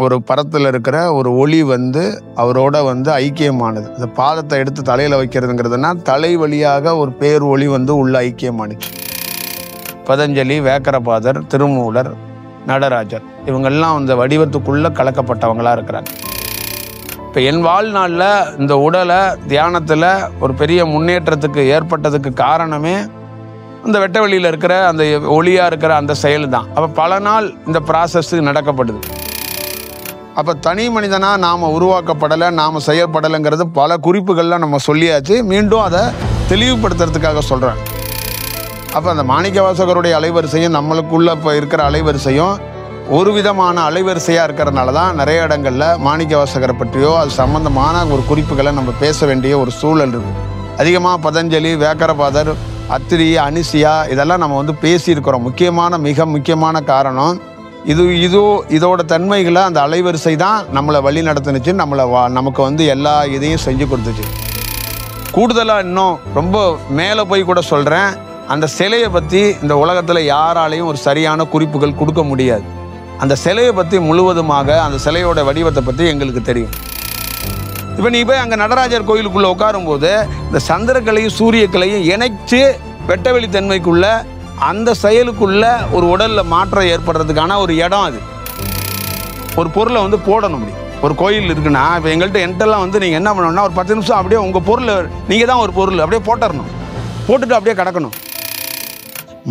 ஒரு பரத்தில் இருக்கிற ஒரு ஒளி வந்து அவரோட வந்து ஐக்கியமானது. அந்த பாதத்தை எடுத்து தலையில் வைக்கிறதுங்கிறதுனா தலை வழியாக ஒரு பேர் ஒளி வந்து உள்ள ஐக்கியமானுச்சு. பதஞ்சலி, வேக்கரபாதர், திருமூலர், நடராஜர் இவங்கெல்லாம் அந்த வடிவத்துக்குள்ளே கலக்கப்பட்டவங்களாக இருக்கிறாங்க. இப்போ என் வாழ்நாளில் இந்த உடலை தியானத்தில் ஒரு பெரிய முன்னேற்றத்துக்கு ஏற்பட்டதுக்கு காரணமே அந்த வெட்ட வெளியில் இருக்கிற அந்த ஒளியாக இருக்கிற அந்த செயல் தான். அப்போ பல நாள் இந்த ப்ராசஸ் நடக்கப்படுது. அப்போ தனி மனிதனாக நாம் உருவாக்கப்படலை, நாம் செயல்படலைங்கிறது பல குறிப்புகள்லாம் நம்ம சொல்லியாச்சு. மீண்டும் அதை தெளிவுபடுத்துறதுக்காக சொல்கிறேன். அப்போ அந்த மாணிக்கவாசகருடைய அலைவரிசையும் நம்மளுக்குள்ள இப்போ இருக்கிற அலைவரிசையும் ஒரு விதமான அலைவரிசையாக இருக்கிறதுனால தான் நிறைய இடங்களில் மாணிக்கவாசகரை பற்றியோ அது சம்பந்தமான ஒரு குறிப்புகளை நம்ம பேச வேண்டிய ஒரு சூழல் இருக்குது. அதிகமாக பதஞ்சலி, வேக்கரபாதர், அத்திரி, அனிசியா இதெல்லாம் நம்ம வந்து பேசியிருக்கிறோம். மிக முக்கியமான காரணம் இதோட தன்மைகளை அந்த அலைவரிசை தான் நம்மளை வழி நடத்துனுச்சு. நமக்கு வந்து எல்லா இதையும் செஞ்சு கொடுத்துச்சு. கூடுதலாக இன்னும் ரொம்ப மேலே போய் கூட சொல்கிறேன், அந்த சிலையை பற்றி இந்த உலகத்தில் யாராலையும் ஒரு சரியான குறிப்புகள் கொடுக்க முடியாது. அந்த சிலையை பற்றி முழுவதுமாக அந்த சிலையோட வடிவத்தை பற்றி எங்களுக்கு தெரியும். இப்போ நீ போய் அங்கே நடராஜர் கோயிலுக்குள்ளே உட்காரும்போது இந்த சந்திரக்கலையும் சூரியக்கலையும் இணைச்சு வெட்டவெளி தன்மைக்குள்ள அந்த செயலுக்குள்ள ஒரு உடலில் மாற்றம் ஏற்படுறதுக்கான ஒரு இடம். அது ஒரு பொருளை வந்து போடணும். ஒரு கோயில் இருக்குன்னா இப்போ என்கிட்டலாம் வந்து நீங்கள் என்ன பண்ணணும்னா ஒரு 10 நிமிஷம் அப்படியே உங்கள் பொருள், நீங்கள் தான் ஒரு பொருள் அப்படியே போட்டுட்டு அப்படியே கிடக்கணும்.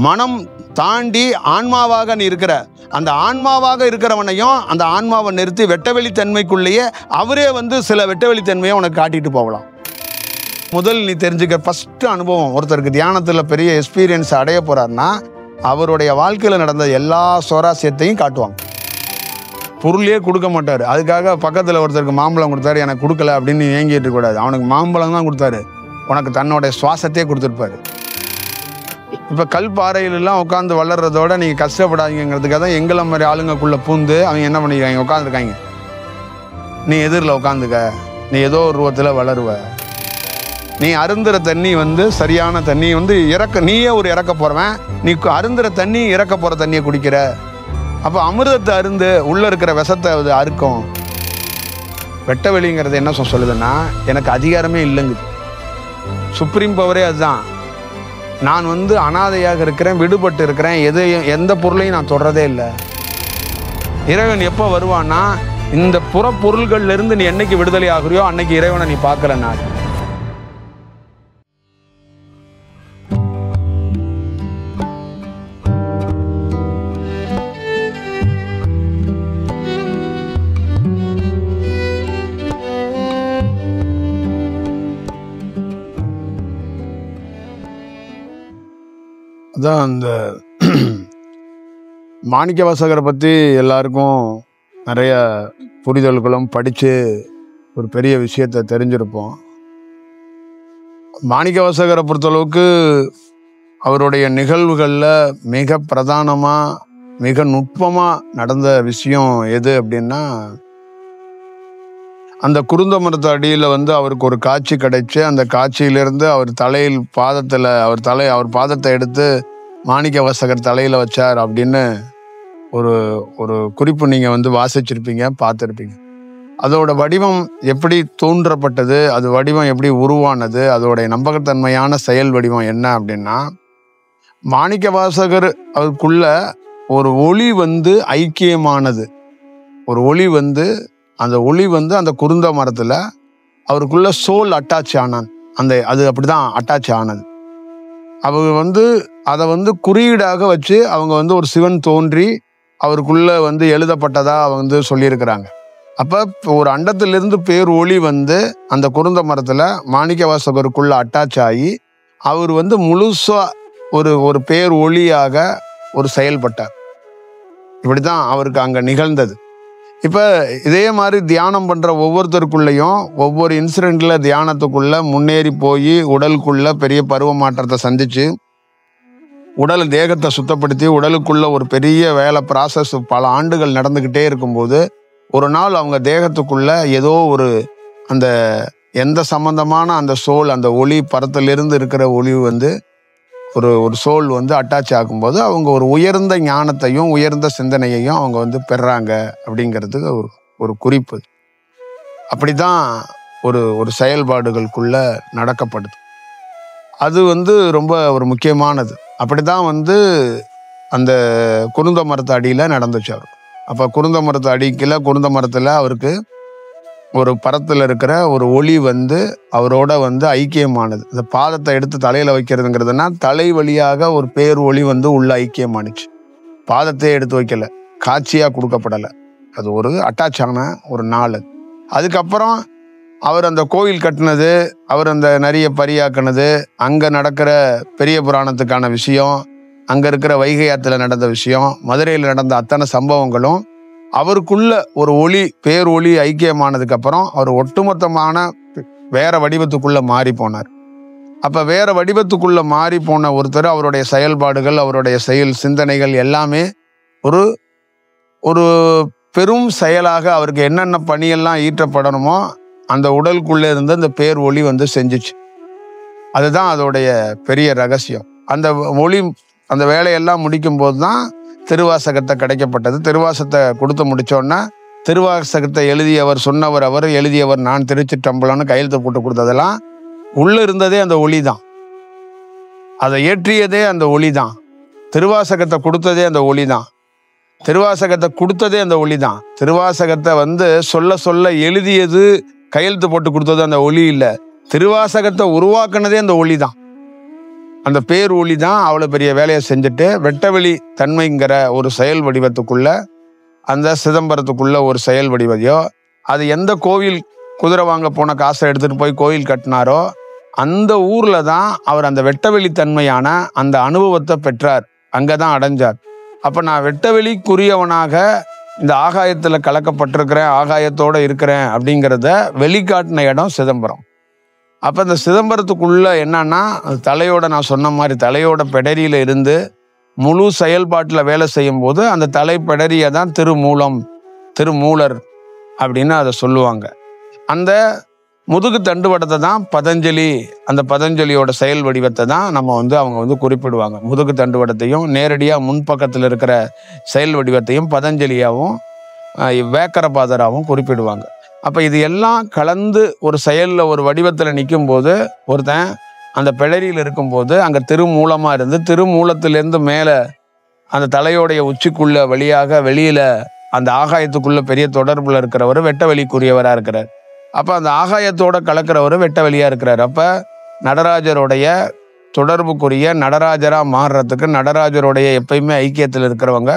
மனம் தாண்டி ஆன்மாவாக நீ இருக்கிற அந்த ஆன்மாவாக இருக்கிறவனையும் அந்த ஆன்மாவை நிறுத்தி வெட்டவெளி தன்மைக்குள்ளேயே அவரே வந்து சில வெட்டவெளி தன்மையை உனக்கு காட்டிட்டு போகலாம். முதல் நீ தெரிஞ்சுக்க ஃபஸ்ட்டு அனுபவம், ஒருத்தருக்கு தியானத்தில் பெரிய எக்ஸ்பீரியன்ஸ் அடைய போகிறாருன்னா அவருடைய வாழ்க்கையில் நடந்த எல்லா சுவாரஸ்யத்தையும் காட்டுவாங்க. பொருளையே கொடுக்க மாட்டார். அதுக்காக பக்கத்தில் ஒருத்தருக்கு மாம்பழம் கொடுத்தாரு, எனக்கு கொடுக்கல அப்படின்னு ஏங்கிட்டு இருக்கக்கூடாது. அவனுக்கு மாம்பழம் தான் கொடுத்தாரு, உனக்கு தன்னோடைய சுவாசத்தையே கொடுத்துருப்பாரு. இப்போ கல் பாறையிலெல்லாம் உட்காந்து வளர்றதோட நீங்கள் கஷ்டப்படாதீங்கிறதுக்காக தான் எங்களை மாதிரி ஆளுங்கக்குள்ளே பூந்து அவங்க என்ன பண்ணிக்கிறாங்க, உட்காந்துருக்காங்க. நீ எதிரில் உட்காந்துக்க, நீ ஏதோ ஒரு ரூபத்தில் வளருவ. நீ அருந்துற தண்ணி வந்து சரியான தண்ணி வந்து நீயே ஒரு இறக்க போகிறவன், நீ அருந்துற தண்ணி இறக்க போகிற தண்ணியை குடிக்கிற. அப்போ அமிர்தத்தை அருந்து உள்ளே இருக்கிற விஷத்தை அது அறுக்கும். வெட்ட வெளிங்கிறது என்ன சொல்லுதுன்னா, எனக்கு அதிகாரமே இல்லைங்குது. சுப்ரீம் பவரே அதுதான். நான் வந்து அனாதையாக இருக்கிறேன், விடுபட்டு இருக்கிறேன், எந்த பொருளையும் நான் தொடரதே இல்லை. இறைவன் எப்போ வருவான்னா, இந்த புறப்பொருள்கள்லேருந்து நீ என்னைக்கு விடுதலை ஆகுறியோ அன்னைக்கு இறைவனை நீ பார்க்கல. நான் அதான் அந்த மாணிக்கவாசகரை பற்றி எல்லாருக்கும் நிறைய புரிதல்களும் படித்து ஒரு பெரிய விஷயத்தை தெரிஞ்சிருப்போம். மாணிக்கவாசகரை பொறுத்தளவுக்கு அவருடைய நிகழ்வுகளில் மிக பிரதானமாக மிக நுட்பமாக நடந்த விஷயம் எது அப்படின்னா, அந்த குருந்த மரத்து அடியில் வந்து அவருக்கு ஒரு காட்சி கிடைச்சு, அந்த காட்சியிலிருந்து அவர் அவர் பாதத்தை எடுத்து மாணிக்கவாசகர் தலையில் வச்சார் அப்படின்னு ஒரு குறிப்பு நீங்கள் வந்து வாசிச்சிருப்பீங்க, பார்த்துருப்பீங்க. அதோட வடிவம் எப்படி தோன்றப்பட்டது, அது வடிவம் எப்படி உருவானது, அதோடைய நம்பகத்தன்மையான செயல் வடிவம் என்ன அப்படின்னா, மாணிக்கவாசகர் அதுக்குள்ள ஒரு ஒளி வந்து ஐக்கியமானது. ஒரு ஒளி வந்து அந்த ஒளி வந்து அந்த குருந்த மரத்தில் அவருக்குள்ள சோல் அட்டாச் ஆனான். அது அப்படிதான் அட்டாச் ஆனது. அவங்க வந்து அதை வந்து குறியீடாக வச்சு அவங்க வந்து ஒரு சிவன் தோன்றி அவருக்குள்ள வந்து எழுதப்பட்டதா அவங்க வந்து சொல்லியிருக்கிறாங்க. அப்போ ஒரு அண்டத்திலிருந்து பேர் ஒளி வந்து அந்த குருந்த மரத்தில் மாணிக்கவாசகருக்குள்ள அட்டாச் ஆகி அவர் வந்து முழுசா ஒரு பேர் ஒளியாக ஒரு செயல்பட்டார். இப்படி தான் அவருக்கு அங்கே நிகழ்ந்தது. இப்போ இதே மாதிரி தியானம் பண்ணுற ஒவ்வொருத்தருக்குள்ளேயும் ஒவ்வொரு இன்சிடெண்ட்டில் தியானத்துக்குள்ளே முன்னேறி போய் உடலுக்குள்ள பெரிய பருவ மாற்றத்தை சந்தித்து தேகத்தை சுத்தப்படுத்தி உடலுக்குள்ள ஒரு பெரிய வேலை ப்ராசஸ் பல ஆண்டுகள் நடந்துக்கிட்டே இருக்கும்போது ஒரு நாள் அவங்க தேகத்துக்குள்ள ஏதோ அந்த எந்த சம்பந்தமான அந்த சோல், அந்த ஒளி பரத்திலிருந்து இருக்கிற ஒளி வந்து ஒரு ஒரு சோல் வந்து அட்டாச் ஆகும்போது அவங்க ஒரு உயர்ந்த ஞானத்தையும் உயர்ந்த சிந்தனையையும் அவங்க வந்து பெறாங்க அப்படிங்கிறது ஒரு ஒரு குறிப்பு. அப்படிதான் ஒரு ஒரு செயல்பாடுகளுக்குள்ள நடக்கப்படுது. அது வந்து ரொம்ப ஒரு முக்கியமானது. அப்படிதான் வந்து அந்த குருந்த மரத்து அடியில நடந்துச்சு அவருக்கு. அப்ப குருந்த மரத்து அடிக்கல, குருந்த மரத்துல அவருக்கு ஒரு பரத்துல இருக்கிற ஒரு ஒளி வந்து அவரோட வந்து ஐக்கியமானது. இந்த பாதத்தை எடுத்து தலையில வைக்கிறதுங்கிறதுனா தலை வழியாக ஒரு பேர் ஒளி வந்து உள்ள ஐக்கியமானுச்சு. பாதத்தையே எடுத்து வைக்கல, காட்சியா கொடுக்கப்படல. அது ஒரு அட்டாச் ஆன ஒரு நாள். அதுக்கப்புறம் அவர் அந்த கோயில் கட்டினது, அவர் அந்த நிறைய பரியாக்குனது, அங்க நடக்கிற பெரிய புராணத்துக்கான விஷயம், அங்க இருக்கிற வைகை ஆத்துல நடந்த விஷயம், மதுரையில் நடந்த அத்தனை சம்பவங்களும் அவருக்குள்ள ஒரு ஒளி பேர் ஒளி ஐக்கியமானதுக்கு அப்புறம் அவர் ஒட்டுமொத்தமான வேற வடிவத்துக்குள்ள மாறி போனார். அப்ப வேற வடிவத்துக்குள்ள மாறி போன ஒருத்தர் அவருடைய செயல்பாடுகள், அவருடைய செயல் சிந்தனைகள் எல்லாமே ஒரு ஒரு பெரும் செயலாக அவருக்கு என்னென்ன பணியெல்லாம் ஈற்றப்படணுமோ அந்த உடலுக்குள்ள இருந்து அந்த பேர் ஒளி வந்து செஞ்சுச்சு. அதுதான் அதோடைய பெரிய ரகசியம். அந்த ஒளி அந்த வேலையெல்லாம் முடிக்கும் போது தான் திருவாசகத்தை கிடைக்கப்பட்டது. திருவாசகத்தை கொடுத்து முடிச்சோன்னா திருவாசகத்தை எழுதியவர் சொன்னவர் அவர், எழுதியவர் நான், திருச்சிற்றம்பலம்னு கையெழுத்து போட்டு கொடுத்ததெல்லாம் உள்ள இருந்ததே அந்த ஒளி தான். அதை ஏற்றியதே அந்த ஒளி தான். திருவாசகத்தை கொடுத்ததே அந்த ஒளி தான். திருவாசகத்தை கொடுத்ததே அந்த ஒளி தான். திருவாசகத்தை வந்து சொல்ல சொல்ல எழுதியது, கையெழுத்து போட்டு கொடுத்தது அந்த ஒளி இல்லை. திருவாசகத்தை உருவாக்குனதே அந்த ஒளி தான். அந்த பேர் ஒளி தான் அவ்வளோ பெரிய வேலையை செஞ்சுட்டு வெட்டவெளி தன்மைங்கிற ஒரு செயல் வடிவத்துக்குள்ள, அந்த சிதம்பரத்துக்குள்ள ஒரு செயல் வடிவதையோ, அது எந்த கோவில் குதிரை வாங்க போன காசை எடுத்துட்டு போய் கோயில் கட்டினாரோ அந்த ஊர்ல தான் அவர் அந்த வெட்டவெளி தன்மையான அந்த அனுபவத்தை பெற்றார். அங்கதான் அடைஞ்சார். அப்ப நான் வெட்டவெளிக்குரியவனாக இந்த ஆகாயத்துல கலக்கப்பட்டிருக்கிறேன், ஆகாயத்தோட இருக்கிறேன் அப்படிங்கிறத வெளிக்காட்டின இடம் சிதம்பரம். அப்ப இந்த சிதம்பரத்துக்குள்ள என்னன்னா தலையோட, நான் சொன்ன மாதிரி தலையோட பெடரியில இருந்து முழு செயல்பாட்டில் வேலை செய்யும் போது அந்த தலை பெடரியை தான் திருமூலம், திருமூலர் அப்படின்னு அதை சொல்லுவாங்க. அந்த முதுகு தண்டுவடத்தை தான் பதஞ்சலி, அந்த பதஞ்சலியோட செயல் வடிவத்தை தான் நம்ம வந்து அவங்க வந்து குறிப்பிடுவாங்க. முதுகு தண்டுவடத்தையும் நேரடியாக முன்பக்கத்தில் இருக்கிற செயல் வடிவத்தையும் பதஞ்சலியாகவும் வேக்கரபாதராகவும் குறிப்பிடுவாங்க. அப்போ இது எல்லாம் கலந்து ஒரு செயலில் ஒரு வடிவத்தில் நிற்கும் போது ஒருத்தன் அந்த பிழரியில் இருக்கும்போது அங்கே திருமூலமாக இருந்து திருமூலத்திலேருந்து மேலே அந்த தலையோடைய உச்சிக்குள்ள வழியாக வெளியில் அந்த ஆகாயத்துக்குள்ள பெரிய தொடர்பில் இருக்கிறவர் வெட்டவெளிக்குரியவராக இருக்கிறார். அப்போ அந்த ஆகாயத்தோட கலக்கிறவர் வெட்டவெளியாக இருக்கிறார். அப்போ நடராஜருடைய தொடர்புக்குரிய நடராஜராக மாறுறதுக்கு நடராஜருடைய எப்பயுமே ஐக்கியத்தில் இருக்கிறவங்க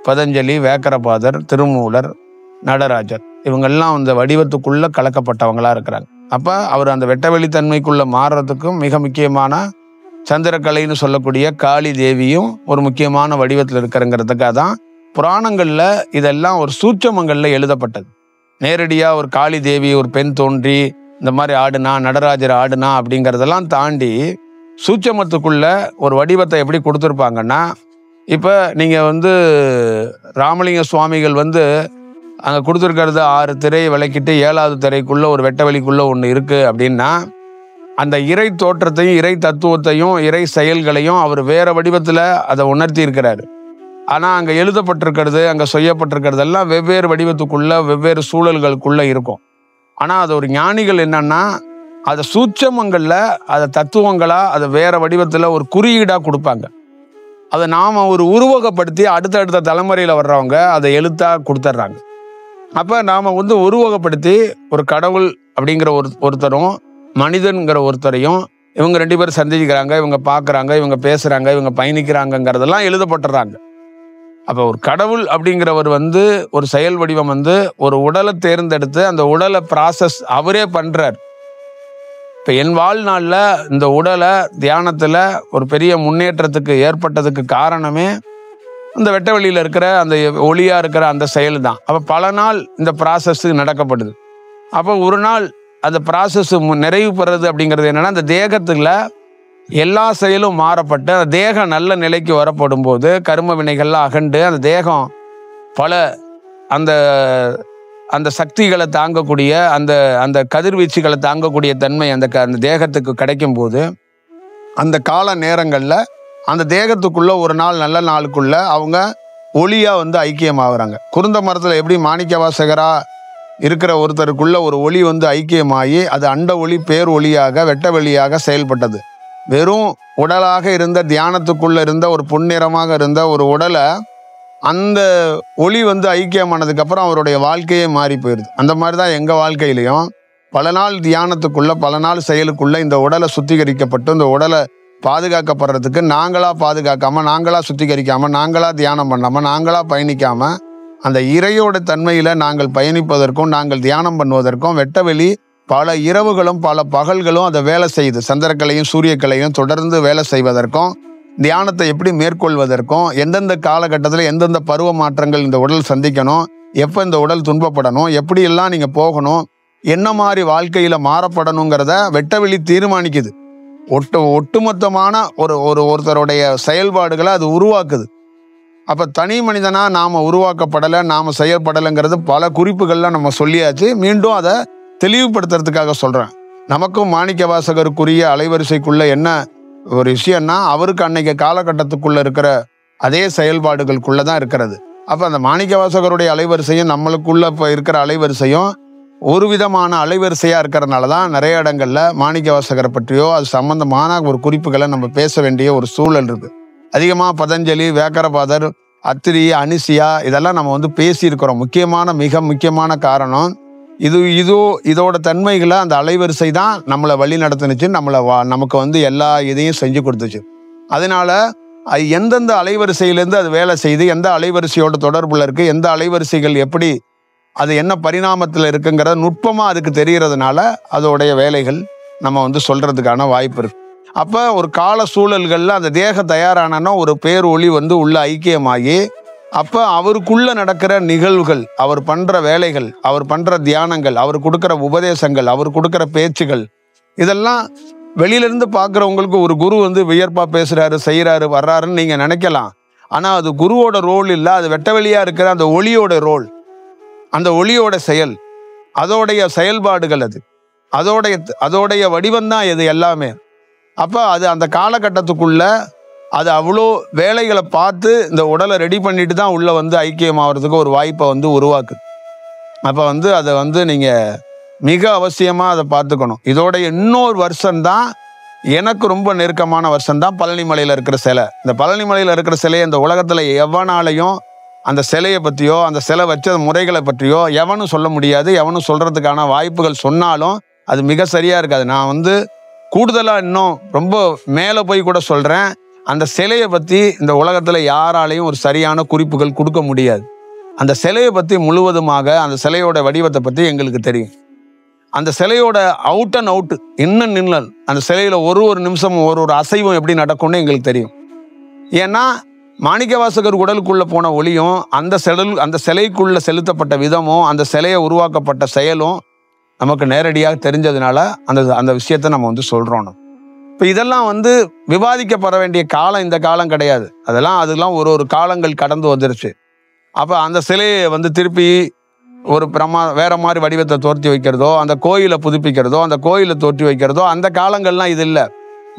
பதஞ்சலி, வேக்கரபாதர், திருமூலர், நடராஜர், இவங்கெல்லாம் அந்த வடிவத்துக்குள்ள கலக்கப்பட்டவங்களா இருக்கிறாங்க. அப்போ அவர் அந்த வெட்டவெளித்தன்மைக்குள்ள மாறுறதுக்கும் மிக முக்கியமான சந்திரக்கலைன்னு சொல்லக்கூடிய காளி தேவியும் ஒரு முக்கியமான வடிவத்தில் இருக்கிறங்கிறதுக்காக தான் புராணங்களில் இதெல்லாம் ஒரு சூட்சமங்களில் எழுதப்பட்டது. நேரடியாக ஒரு காளி தேவி ஒரு பெண் தோன்றி இந்த மாதிரி ஆடுனா, நடராஜர் ஆடுனா அப்படிங்கிறதெல்லாம் தாண்டி சூட்சமத்துக்குள்ள ஒரு வடிவத்தை எப்படி கொடுத்துருப்பாங்கன்னா, இப்போ நீங்கள் வந்து ராமலிங்க சுவாமிகள் வந்து அங்கே கொடுத்துருக்கிறது 6 திரையை விளக்கிட்டு 7வது திரைக்குள்ள ஒரு வெட்டவெளிக்குள்ள ஒன்று இருக்குது அப்படின்னா, அந்த இறை தோற்றத்தையும் இறை தத்துவத்தையும் இறை செயல்களையும் அவர் வேற வடிவத்தில் அதை உணர்த்தி இருக்கிறாரு. ஆனால் அங்கே எழுதப்பட்டிருக்கிறது, அங்கே செய்யப்பட்டிருக்கிறதெல்லாம் வெவ்வேறு வடிவத்துக்குள்ள வெவ்வேறு சூழல்களுக்குள்ள இருக்கும். ஆனால் அது ஒரு ஞானிகள் என்னன்னா அதை சூட்சமங்களில் அதை தத்துவங்களாக அதை வேற வடிவத்தில் ஒரு குறியீடாக கொடுப்பாங்க. அதை நாம் ஒரு உருவகப்படுத்தி அடுத்தடுத்த தலைமுறையில் வர்றவங்க அதை எழுத்தாக கொடுத்துட்றாங்க. அப்போ நாம் வந்து உருவகப்படுத்தி ஒரு கடவுள் அப்படிங்கிற ஒருத்தரும் மனிதன்கிற ஒருத்தரையும் இவங்க 2 பேரும் சந்திக்கிறாங்க, இவங்க பார்க்குறாங்க, இவங்க பேசுகிறாங்க, இவங்க பயணிக்கிறாங்கங்கிறதெல்லாம் எழுதப்பட்டுறாங்க. அப்போ ஒரு கடவுள் அப்படிங்கிறவர் வந்து ஒரு செயல் வடிவம் வந்து ஒரு உடலை தேர்ந்தெடுத்து அந்த உடலை ப்ராசஸ் அவரே பண்ணுறார். இப்போ என் வாழ்நாளில் இந்த உடலை தியானத்தில் ஒரு பெரிய முன்னேற்றத்துக்கு ஏற்பட்டதுக்கு காரணமே இந்த வெட்டவெளியில் இருக்கிற அந்த ஒளியாக இருக்கிற அந்த செயல் தான். அப்போ பல நாள் இந்த ப்ராசஸ் நடக்கப்படுது. அப்போ ஒரு நாள் அந்த ப்ராசஸ் நிறைவு பெறுறது அப்படிங்கிறது என்னென்னா, அந்த தேகத்துல எல்லா செயலும் மாறப்பட்டு அந்த தேகம் நல்ல நிலைக்கு வரப்படும் போது கர்ம வினைகள்லாம் அகண்டு அந்த தேகம் பல அந்த அந்த சக்திகளை தாங்கக்கூடிய அந்த அந்த கதிர்வீச்சுகளை தாங்கக்கூடிய தன்மை அந்த தேகத்துக்கு கிடைக்கும் போது அந்த கால நேரங்களில் அந்த தேகத்துக்குள்ள ஒரு நாள் நல்ல நாளுக்குள்ள அவங்க ஒளியா வந்து ஐக்கியமாகறாங்க. குருந்த மரத்தில் எப்படி மாணிக்க வாசகரா இருக்கிற ஒருத்தருக்குள்ள ஒரு ஒளி வந்து ஐக்கியமாகி அது அண்ட ஒளி பேர் ஒளியாக வெட்ட வெளியாக செயல்பட்டது. வெறும் உடலாக இருந்த தியானத்துக்குள்ள இருந்த ஒரு பொன்னிறமாக இருந்த ஒரு உடலை அந்த ஒளி வந்து ஐக்கியமானதுக்கு அப்புறம் அவருடைய வாழ்க்கையே மாறி போயிடுது. அந்த மாதிரி தான் எங்கள் வாழ்க்கையிலையும் பல நாள் தியானத்துக்குள்ள பல நாள் செயலுக்குள்ள இந்த உடலை சுத்திகரிக்கப்பட்டு இந்த உடலை பாதுகாக்கப்படுறதுக்கு நாங்களாக பாதுகாக்காமல், நாங்களாக சுத்திகரிக்காமல், நாங்களாக தியானம் பண்ணாமல், நாங்களாக பயணிக்காமல் அந்த இறையோட தன்மையில் நாங்கள் பயணிப்பதற்கும் நாங்கள் தியானம் பண்ணுவதற்கும் வெட்டவெளி பல இரவுகளும் பல பகல்களும் அதை வேலை செய்யுது. சந்திரக்கலையும் சூரியக்கலையும் தொடர்ந்து வேலை செய்வதற்கும் தியானத்தை எப்படி மேற்கொள்வதற்கும் எந்தெந்த காலகட்டத்தில் எந்தெந்த பருவ மாற்றங்கள் இந்த உடல் சந்திக்கணும், எப்போ இந்த உடல் துன்பப்படணும், எப்படியெல்லாம் நீங்கள் போகணும், என்ன மாதிரி வாழ்க்கையில் மாறப்படணுங்கிறத வெட்டவெளி தீர்மானிக்குது. ஒட்டுமொத்தமான ஒருத்தருடைய செயல்பாடுகளை அது உருவாக்குது. அப்போ தனி மனிதனாக நாம் உருவாக்கப்படலை, நாம் செயல்படலைங்கிறது பல குறிப்புகள்லாம் நம்ம சொல்லியாச்சு. மீண்டும் அதை தெளிவுபடுத்துறதுக்காக சொல்கிறேன். நமக்கும் மாணிக்க வாசகருக்குரிய அலைவரிசைக்குள்ள என்ன ஒரு விஷயம்னா அவருக்கு அன்னைக்கு காலகட்டத்துக்குள்ளே இருக்கிற அதே செயல்பாடுகளுக்குள்ளே தான் இருக்கிறது. அப்போ அந்த மாணிக்க வாசகருடைய அலைவரிசையும் நம்மளுக்குள்ள இப்போ இருக்கிற அலைவரிசையும் ஒரு விதமான அலைவரிசையாக இருக்கிறதுனால தான் நிறைய இடங்களில் மாணிக்க வாசகரை பற்றியோ அது சம்பந்தமான ஒரு குறிப்புகளை நம்ம பேச வேண்டிய ஒரு சூழல் இருக்குது. அதிகமாக பதஞ்சலி, வேக்கரபாதர், அத்திரி, அனிசியா இதெல்லாம் நம்ம வந்து பேசியிருக்கிறோம். மிக முக்கியமான காரணம் இதோட தன்மைகளை அந்த அலைவரிசை தான் நம்மளை வழி நடத்துனுச்சு, நமக்கு வந்து எல்லா இதையும் செஞ்சு கொடுத்துச்சு. அதனால எந்தெந்த அலைவரிசையிலேருந்து அது வேலை செய்து எந்த அலைவரிசையோட தொடர்புல இருக்குது, எந்த அலைவரிசைகள் எப்படி அது என்ன பரிணாமத்தில் இருக்குங்கிறத நுட்பமாக அதுக்கு தெரிகிறதுனால அதோடைய வேலைகள் நம்ம வந்து சொல்கிறதுக்கான வாய்ப்பு இருக்குது. அப்போ ஒரு கால சூழல்களில் அந்த தேக தயாரானா ஒரு பேர் ஒளி வந்து உள்ள ஐக்கியமாகி அப்போ அவருக்குள்ளே நடக்கிற நிகழ்வுகள், அவர் பண்ணுற வேலைகள், அவர் பண்ணுற தியானங்கள், அவர் கொடுக்குற உபதேசங்கள், அவர் கொடுக்குற பேச்சுகள் இதெல்லாம் வெளியிலேருந்து பார்க்குறவங்களுக்கு ஒரு குரு வந்து வியர்ப்பாக பேசுகிறாரு, செய்கிறாரு, வர்றாருன்னு நீங்கள் நினைக்கலாம். ஆனால் அது குருவோட ரோல் இல்லை, அது வெட்ட வெளியாக இருக்கிற அந்த ஒளியோட ரோல், அந்த ஒளியோட செயல், அதோடைய செயல்பாடுகள், அதோடைய வடிவம்தான் இது எல்லாமே. அப்போ அது அந்த காலகட்டத்துக்குள்ள அது அவ்வளோ வேலைகளை பார்த்து இந்த உடலை ரெடி பண்ணிட்டு தான் உள்ளே வந்து ஐக்கியமாகறதுக்கு ஒரு வாய்ப்பை வந்து உருவாக்குது. அப்போ வந்து அதை வந்து நீங்கள் மிக அவசியமாக அதை பார்த்துக்கணும். இதோடைய இன்னொரு வருஷம்தான் எனக்கு ரொம்ப நெருக்கமான வருஷம்தான் பழனி மலையில் இருக்கிற சிலை. இந்த பழனி மலையில் இருக்கிற சிலையை இந்த உலகத்தில் எவனாலையும் அந்த சிலையை பற்றியோ அந்த சிலை வச்ச முறைகளை பற்றியோ எவனும் சொல்ல முடியாது. எவனும் சொல்கிறதுக்கான வாய்ப்புகள் சொன்னாலும் அது மிக சரியாக இருக்காது. நான் வந்து கூடுதலாக இன்னும் ரொம்ப மேலே போய் கூட சொல்கிறேன், அந்த சிலையை பற்றி இந்த உலகத்தில் யாராலையும் ஒரு சரியான குறிப்புகள் கொடுக்க முடியாது. அந்த சிலையை பற்றி முழுவதுமாக அந்த சிலையோட வடிவத்தை பற்றி எங்களுக்கு தெரியும். அந்த சிலையோட அவுட் அண்ட் அவுட் இன்னும் நின்னல் அந்த சிலையில் ஒரு நிமிஷமும் ஒரு அசைவம் எப்படி நடக்கும்னு எங்களுக்கு தெரியும். ஏன்னா மாணிக்க வாசகர் உடலுக்குள்ளே போன ஒளியும் அந்த சிலைக்குள்ளே செலுத்தப்பட்ட விதமும் அந்த சிலையை உருவாக்கப்பட்ட செயலும் நமக்கு நேரடியாக தெரிஞ்சதுனால அந்த விஷயத்தை நம்ம வந்து சொல்கிறோம். இப்போ இதெல்லாம் வந்து விவாதிக்கப்பட வேண்டிய காலம் இந்த காலம் கிடையாது. அதெல்லாம் ஒரு காலங்கள் கடந்து வந்துருச்சு. அப்போ அந்த சிலையை வந்து திருப்பி ஒரு வேற மாதிரி வடிவத்தை தோற்றி வைக்கிறதோ, அந்த கோயிலை புதுப்பிக்கிறதோ, அந்த கோயிலை தோற்றி வைக்கிறதோ அந்த காலங்கள்லாம் இது இல்லை.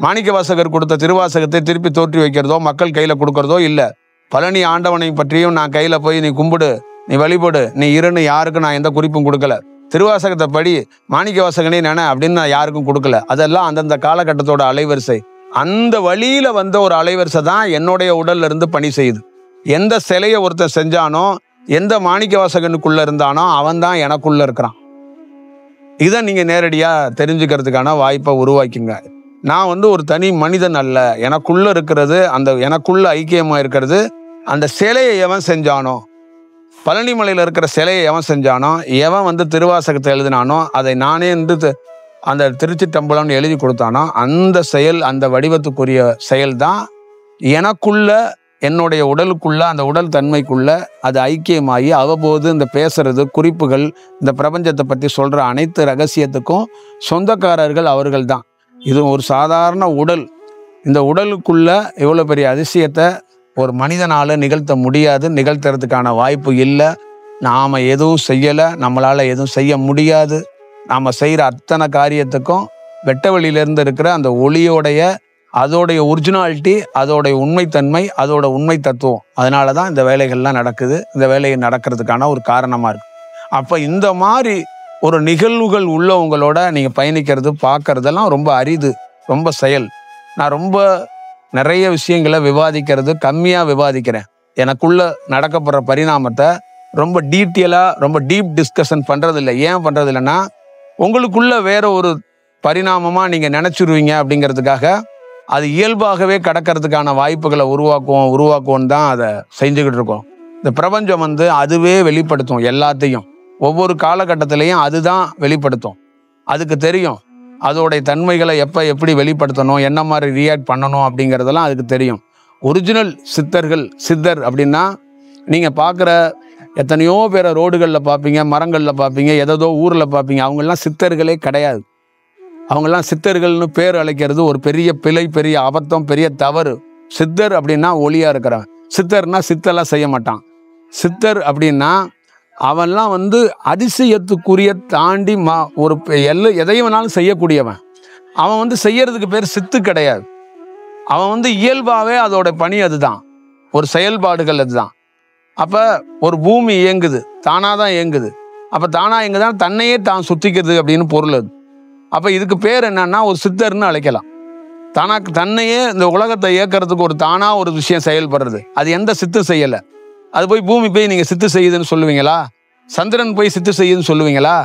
மாணிக்க வாசகர் கொடுத்த திருவாசகத்தை திருப்பி தோற்றி வைக்கிறதோ மக்கள் கையில் கொடுக்கறதோ இல்லை. பழனி ஆண்டவனை பற்றியும் நான் கையில் போய் நீ கும்பிடு, நீ வழிபடு, நீ இருன்னு யாருக்கும் நான் எந்த குறிப்பும் கொடுக்கல. திருவாசகத்தை படி, மாணிக்க வாசகனே நினை அப்படின்னு நான் யாருக்கும் கொடுக்கல. அதெல்லாம் அந்தந்த காலகட்டத்தோட அலைவரிசை. அந்த வழியில வந்த ஒரு அலைவரிசை தான் என்னுடைய உடல்ல இருந்து பணி செய்யுது. எந்த சிலையை ஒருத்தன் செஞ்சானோ, எந்த மாணிக்க வாசகனுக்குள்ள இருந்தானோ அவன் தான் எனக்குள்ள இருக்கிறான். இதை நீங்க நேரடியா தெரிஞ்சுக்கிறதுக்கான வாய்ப்பை உருவாக்கிங்க. நான் வந்து ஒரு தனி மனிதன் அல்ல. எனக்குள்ள இருக்கிறது, எனக்குள்ள ஐக்கியமா இருக்கிறது அந்த சிலையை எவன் செஞ்சானோ, பழனி மலையில் இருக்கிற சிலையை எவன் செஞ்சானோ, எவன் வந்து திருவாசகத்தை எழுதினானோ, அதை நானே வந்து அந்த திருச்சிற்றம்பலம்னு எழுதி கொடுத்தானோ, அந்த செயல், அந்த வடிவத்துக்குரிய செயல் தான் எனக்குள்ள, என்னுடைய உடலுக்குள்ள, அந்த உடல் தன்மைக்குள்ள அது ஐக்கியமாகி அவ்வப்போது இந்த பேசுறது, குறிப்புகள், இந்த பிரபஞ்சத்தை பற்றி சொல்கிற அனைத்து ரகசியத்துக்கும் சொந்தக்காரர்கள் அவர்கள் தான். இது ஒரு சாதாரண உடல். இந்த உடலுக்குள்ள எவ்வளோ பெரிய அதிசயத்தை ஒரு மனிதனால் நிகழ்த்த முடியாது, நிகழ்த்துறதுக்கான வாய்ப்பு இல்லை. நாம் எதுவும் செய்யலை, நம்மளால் எதுவும் செய்ய முடியாது. நாம் செய்கிற அத்தனை காரியத்துக்கும் வெட்ட வெளியிலேருந்து இருக்கிற அந்த ஒளியோடைய அதோடைய ஒரிஜினாலிட்டி, அதோடைய உண்மைத்தன்மை, அதோட உண்மை தத்துவம். அதனால தான் இந்த வேலைகள்லாம் நடக்குது. இந்த வேலையை நடக்கிறதுக்கான ஒரு காரணமாக இருக்கு. அப்போ இந்த மாதிரி ஒரு நிகழ்வுகள் உள்ளவங்களோட நீங்கள் பயணிக்கிறது, பார்க்கறதெல்லாம் ரொம்ப அரிது, ரொம்ப செயல். நான் ரொம்ப நிறைய விஷயங்களை விவாதிக்கிறது கம்மியாக விவாதிக்கிறேன். எனக்குள்ள நடக்கப்படுற பரிணாமத்தை ரொம்ப டீட்டெயிலாக, ரொம்ப டீப் டிஸ்கஷன் பண்ணுறது இல்லை. ஏன் பண்ணுறது இல்லைன்னா, உங்களுக்குள்ள வேற ஒரு பரிணாமமாக நீங்கள் நினச்சிருவீங்க அப்படிங்கிறதுக்காக அது இயல்பாகவே கடக்கிறதுக்கான வாய்ப்புகளை உருவாக்குவோன்னு தான் அதை செஞ்சுக்கிட்டு இருக்கோம். இந்த பிரபஞ்சம் அதுவே வெளிப்படுத்தும் எல்லாத்தையும். ஒவ்வொரு காலகட்டத்திலையும் அதுதான் வெளிப்படுத்தும். அதுக்கு தெரியும் அதோடைய தன்மைகளை எப்போ எப்படி வெளிப்படுத்தணும், என்ன மாதிரி ரியாக்ட் பண்ணணும் அப்படிங்கிறதெல்லாம் அதுக்கு தெரியும். ஒரிஜினல் சித்தர் அப்படின்னா நீங்கள் பார்க்குற எத்தனையோ பேரை ரோடுகளில் பார்ப்பீங்க, மரங்களில் பார்ப்பீங்க, ஏதோ ஊரில் பார்ப்பீங்க. அவங்கெல்லாம் சித்தர்களே கிடையாது. அவங்கெல்லாம் சித்தர்கள்னு பேர் அழைக்கிறது ஒரு பெரிய பிழை, பெரிய அபத்தம், பெரிய தவறு. சித்தர் அப்படின்னா ஒளியாக இருக்கிறவன். சித்தர்னா சித்தெல்லாம் செய்ய மாட்டான். சித்தர் அப்படின்னா அவன்லாம் அதிசயத்துக்குரிய தாண்டி ஒரு எதையும் வேணாலும் செய்யக்கூடியவன். அவன் செய்யறதுக்கு பேர் சித்து கிடையாது. அவன் இயல்பாகவே அதோட பணி அதுதான், ஒரு செயல்பாடுகள் அதுதான். அப்போ ஒரு பூமி இயங்குது, தானாக தான் இயங்குது. அப்போ தானாக இயங்குதான் தன்னையே தான் சுத்திக்கிறது அப்படின்னு பொருள் அது. அப்போ இதுக்கு பேர் என்னன்னா ஒரு சித்தர்னு அழைக்கலாம். தன்னையே இந்த உலகத்தை இயக்கிறதுக்கு ஒரு தானாக ஒரு விஷயம் செயல்படுறது. அது எந்த சித்து செய்யலை. அது போய் பூமி போய் நீங்கள் சித்து செய்யுதுன்னு சொல்லுவீங்களா? சந்திரன் போய் சித்து செய்யுதுன்னு சொல்லுவீங்களா?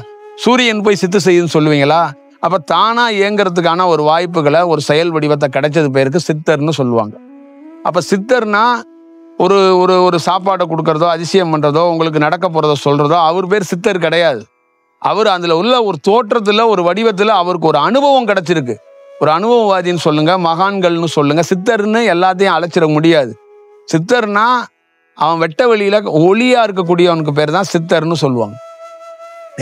சூரியன் போய் சித்து செய்யுதுன்னு சொல்லுவீங்களா? அப்போ தானாக இயங்கிறதுக்கான ஒரு வாய்ப்புகளை, ஒரு செயல் வடிவத்தை கிடைச்சது பேருக்கு சித்தர்னு சொல்லுவாங்க. அப்போ சித்தர்னா ஒரு ஒரு ஒரு சாப்பாடை கொடுக்கறதோ, அதிசயம் பண்ணுறதோ, உங்களுக்கு நடக்க போகிறதோ சொல்கிறதோ அவர் பேர் சித்தர் கிடையாது. அவர் அதில் உள்ள ஒரு தோற்றத்தில், ஒரு வடிவத்தில் அவருக்கு ஒரு அனுபவம் கிடைச்சிருக்கு. ஒரு அனுபவவாதின்னு சொல்லுங்க, மகான்கள்னு சொல்லுங்க. சித்தர்னு எல்லாத்தையும் அழைச்சிட முடியாது. சித்தர்னா அவன் வெட்ட வெளியில ஒளியா இருக்கக்கூடியவனுக்கு பேர் தான் சித்தர்னு சொல்லுவாங்க.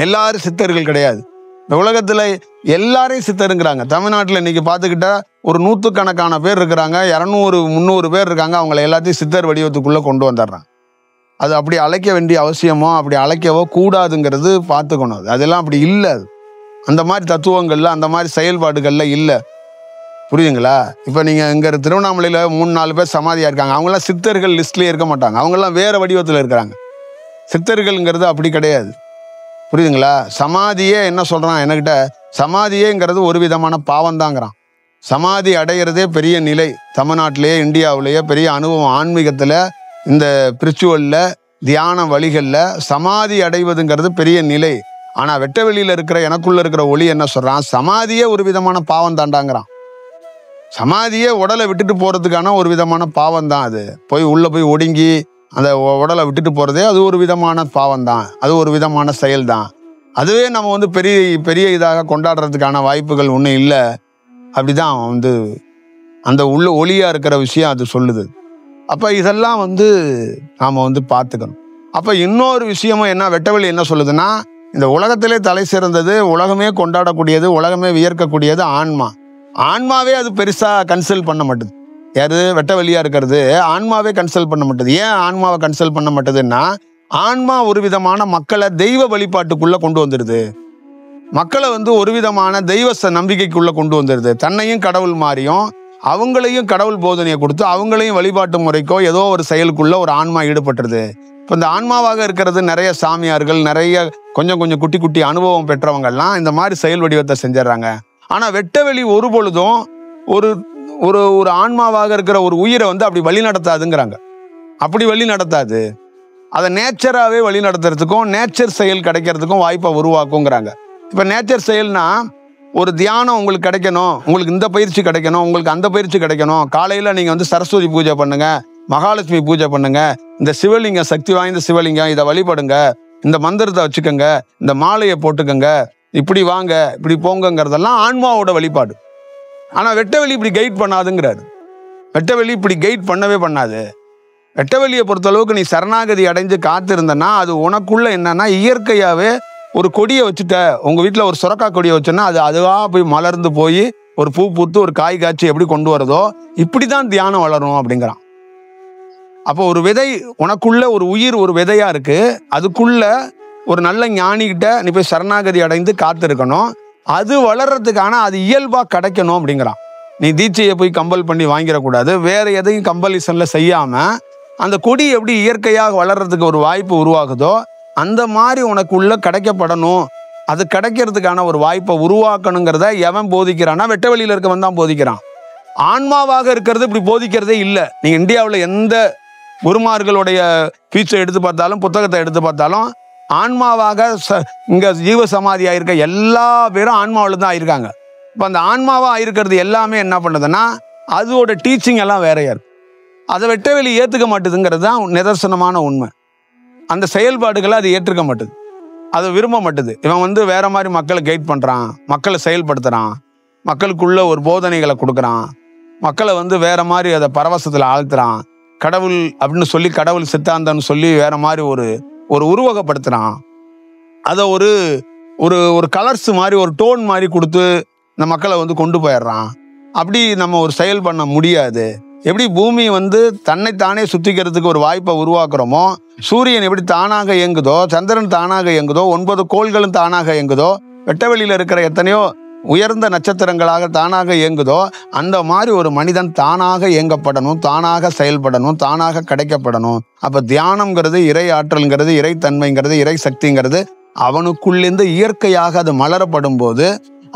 எல்லாரும் சித்தர்கள் கிடையாது. இந்த உலகத்துல எல்லாரையும் சித்தருங்கிறாங்க. தமிழ்நாட்டில் இன்னைக்கு பார்த்துக்கிட்டா ஒரு 100கணக்கான பேர் இருக்கிறாங்க, 200 300 பேர் இருக்காங்க. அவங்கள எல்லாத்தையும் சித்தர் வடிவத்துக்குள்ள கொண்டு வந்துடுறாங்க. அது அப்படி அழைக்க வேண்டிய அவசியமோ, அப்படி அழைக்கவோ கூடாதுங்கிறது பார்த்துக்கணும். அதெல்லாம் அப்படி இல்லை. அந்த மாதிரி தத்துவங்கள்ல, அந்த மாதிரி செயல்பாடுகள்ல இல்லை. புரியுதுங்களா? இப்போ நீங்கள் இங்கே திருவண்ணாமலையில் 3-4 பேர் சமாதியாக இருக்காங்க. அவங்களாம் சித்தர்கள் லிஸ்ட்லேயே இருக்க மாட்டாங்க. அவங்களாம் வேறு வடிவத்தில் இருக்கிறாங்க. சித்தர்கள்ங்கிறது அப்படி கிடையாது. புரியுதுங்களா? சமாதியே என்ன சொல்கிறான் என்கிட்ட, சமாதியேங்கிறது ஒரு விதமான பாவம் தாங்கிறான். சமாதி அடைகிறதே பெரிய நிலை. தமிழ்நாட்டிலேயே, இந்தியாவிலேயே பெரிய அனுபவம். ஆன்மீகத்தில், இந்த பிரிச்சுவலில், தியான வழிகளில் சமாதி அடைவதுங்கிறது பெரிய நிலை. ஆனால் வெட்ட வெளியில் இருக்கிற எனக்குள்ளே இருக்கிற ஒளி என்ன சொல்கிறான், சமாதியே ஒரு விதமான பாவம் தாண்டாங்கிறான். சமாதியே உடலை விட்டுட்டு போகிறதுக்கான ஒரு விதமான பாவம் தான். அது போய் உள்ளே போய் ஒடுங்கி அந்த உடலை விட்டுட்டு போகிறதே அது ஒரு விதமான பாவம் தான். அது ஒரு விதமான செயல் தான். அதுவே நம்ம பெரிய பெரிய இதாக கொண்டாடுறதுக்கான வாய்ப்புகள் ஒன்றும் இல்லை. அப்படிதான் அந்த உள்ள ஒளியாக இருக்கிற விஷயம் அது சொல்லுது. அப்போ இதெல்லாம் நாம் பார்த்துக்கணும். அப்போ இன்னொரு விஷயமும் என்ன, வெட்டவெளி என்ன சொல்லுதுன்னா, இந்த உலகத்திலே தலை சிறந்தது, உலகமே கொண்டாடக்கூடியது, உலகமே வியர்க்கக்கூடியது ஆன்மா. ஆன்மாவே அது பெருசாக கன்சல்ட் பண்ண மாட்டுது. யாரு வெட்ட வெளியாக இருக்கிறது ஆன்மாவே கன்சல்ட் பண்ண மாட்டுது. ஏன் ஆன்மாவை கன்சல்ட் பண்ண மாட்டுதுன்னா, ஆன்மா ஒரு விதமான மக்களை தெய்வ வழிபாட்டுக்குள்ளே கொண்டு வந்துடுது. மக்களை ஒரு விதமான தெய்வ நம்பிக்கைக்குள்ளே கொண்டு வந்துடுது. தன்னையும் கடவுள் மாதிரியும் அவங்களையும் கடவுள் போதனையை கொடுத்து அவங்களையும் வழிபாட்டு முறைக்கோ ஏதோ ஒரு செயலுக்குள்ளே ஒரு ஆன்மா ஈடுபட்டுருது. இப்போ இந்த ஆன்மாவாக இருக்கிறது நிறைய சாமியார்கள், நிறைய கொஞ்சம் கொஞ்சம் குட்டி குட்டி அனுபவம் பெற்றவங்கள்லாம் இந்த மாதிரி செயல் வடிவத்தை செஞ்சிடறாங்க. ஆனால் வெட்டவெளி ஒரு பொழுதும் ஒரு ஒரு ஒரு ஆன்மாவாக இருக்கிற ஒரு உயிரை அப்படி வழி நடத்தாதுங்கிறாங்க. அப்படி வழி நடத்தாது. அதை நேச்சராகவே வழி நடத்துறதுக்கும் நேச்சர் செயல் கிடைக்கிறதுக்கும் வாய்ப்பை உருவாக்குங்கிறாங்க. இப்போ நேச்சர் செயல்னா, ஒரு தியானம் உங்களுக்கு கிடைக்கணும், உங்களுக்கு இந்த பயிற்சி கிடைக்கணும், உங்களுக்கு அந்த பயிற்சி கிடைக்கணும். காலையில் நீங்கள் சரஸ்வதி பூஜை பண்ணுங்க, மகாலட்சுமி பூஜை பண்ணுங்க, இந்த சிவலிங்கம், சக்தி வாய்ந்த சிவலிங்கம், இதை வழிபடுங்க, இந்த மந்திரத்தை வச்சுக்கோங்க, இந்த மாலையை போட்டுக்கோங்க, இப்படி வாங்க, இப்படி போங்கங்கிறதெல்லாம் ஆன்மாவோட வழிபாடு. ஆனால் வெட்டவெளி இப்படி கைட் பண்ணாதுங்கிறாரு. வெட்டவெளி இப்படி கைட் பண்ணவே பண்ணாது. வெட்டவெளியை பொறுத்தளவுக்கு நீ சரணாகதி அடைஞ்சு காத்திருந்தனா, அது உனக்குள்ள என்னன்னா, இயற்கையாகவே ஒரு கொடியை வச்சுட்ட, உங்கள் வீட்டில் ஒரு சுரக்காய் கொடியை வச்சோன்னா அது அதுவாக போய் மலர்ந்து போய் ஒரு பூ பூத்து ஒரு காய் காய்ச்சி எப்படி கொண்டு வரதோ இப்படி தான் தியானம் வளரும் அப்படிங்கிறான். அப்போ ஒரு விதை உனக்குள்ள, ஒரு உயிர் ஒரு விதையாக இருக்குது, அதுக்குள்ள ஒரு நல்ல ஞானிகிட்ட நீ போய் சரணாகதி அடைந்து காத்திருக்கணும். அது வளர்றதுக்கான அது இயல்பாக கிடைக்கணும் அப்படிங்கிறான். நீ தீட்சையை போய் கம்பல் பண்ணி வாங்கிடக்கூடாது. வேறு எதையும் கம்பல்ஷனில் செய்யாமல் அந்த கொடி எப்படி இயற்கையாக வளர்கிறதுக்கு ஒரு வாய்ப்பு உருவாகுதோ அந்த மாதிரி உனக்கு உள்ள கிடைக்கப்படணும். அது கிடைக்கிறதுக்கான ஒரு வாய்ப்பை உருவாக்கணுங்கிறத எவன் போதிக்கிறான்னா வெட்ட வெளியில் இருக்கவன் தான் போதிக்கிறான். ஆன்மாவாக இருக்கிறது இப்படி போதிக்கிறதே இல்லை. நீங்கள் இந்தியாவில் எந்த குருமார்களுடைய பீச்சை எடுத்து பார்த்தாலும் புத்தகத்தை எடுத்து பார்த்தாலும் ஆன்மாவாக இங்கே ஜீவ சமாதியாக இருக்க எல்லா பேரும் ஆன்மாவில் தான் ஆயிருக்காங்க. இப்போ அந்த ஆன்மாவாக ஆயிருக்கிறது எல்லாமே என்ன பண்ணுதுன்னா அதோட டீச்சிங் எல்லாம் வேறையா இருக்கு. அதை வெட்ட வெளி ஏற்றுக்க மாட்டுதுங்கிறது தான் நிதர்சனமான உண்மை. அந்த செயல்பாடுகளை அது ஏற்றுக்க மாட்டுது, அதை விரும்ப மாட்டுது. இவன் வேற மாதிரி மக்களை கைட் பண்ணுறான், மக்களை செயல்படுத்துகிறான், மக்களுக்குள்ள ஒரு போதனைகளை கொடுக்குறான், மக்களை வேற மாதிரி அதை பரவசத்தில் ஆழ்த்துறான். கடவுள் அப்படின்னு சொல்லி கடவுள் சித்தாந்தம்னு சொல்லி வேற மாதிரி ஒரு உருவகப்படுத்துகிறான். அதை ஒரு ஒரு கலர்ஸ் மாதிரி ஒரு டோன் மாதிரி கொடுத்து இந்த மக்களை கொண்டு போயிடுறான். அப்படி நம்ம ஒரு செயல் பண்ண முடியாது. எப்படி பூமி தன்னைத்தானே சுத்திக்கிறதுக்கு ஒரு வாய்ப்பை உருவாக்குறோமோ, சூரியன் எப்படி தானாக இயங்குதோ, சந்திரன் தானாக இயங்குதோ, 9 கோள்களும் தானாக இயங்குதோ, வெட்டவெளியில் இருக்கிற எத்தனையோ உயர்ந்த நட்சத்திரங்களாக தானாக இயங்குதோ, அந்த மாதிரி ஒரு மனிதன் தானாக இயங்கப்படணும், தானாக செயல்படணும், தானாக கிடைக்கப்படணும். அப்போ தியானம்ங்கிறது இறை ஆற்றல்ங்கிறது, இறைத்தன்மைங்கிறது, இறை சக்திங்கிறது அவனுக்குள்ளேருந்து இயற்கையாக அது மலரப்படும் போது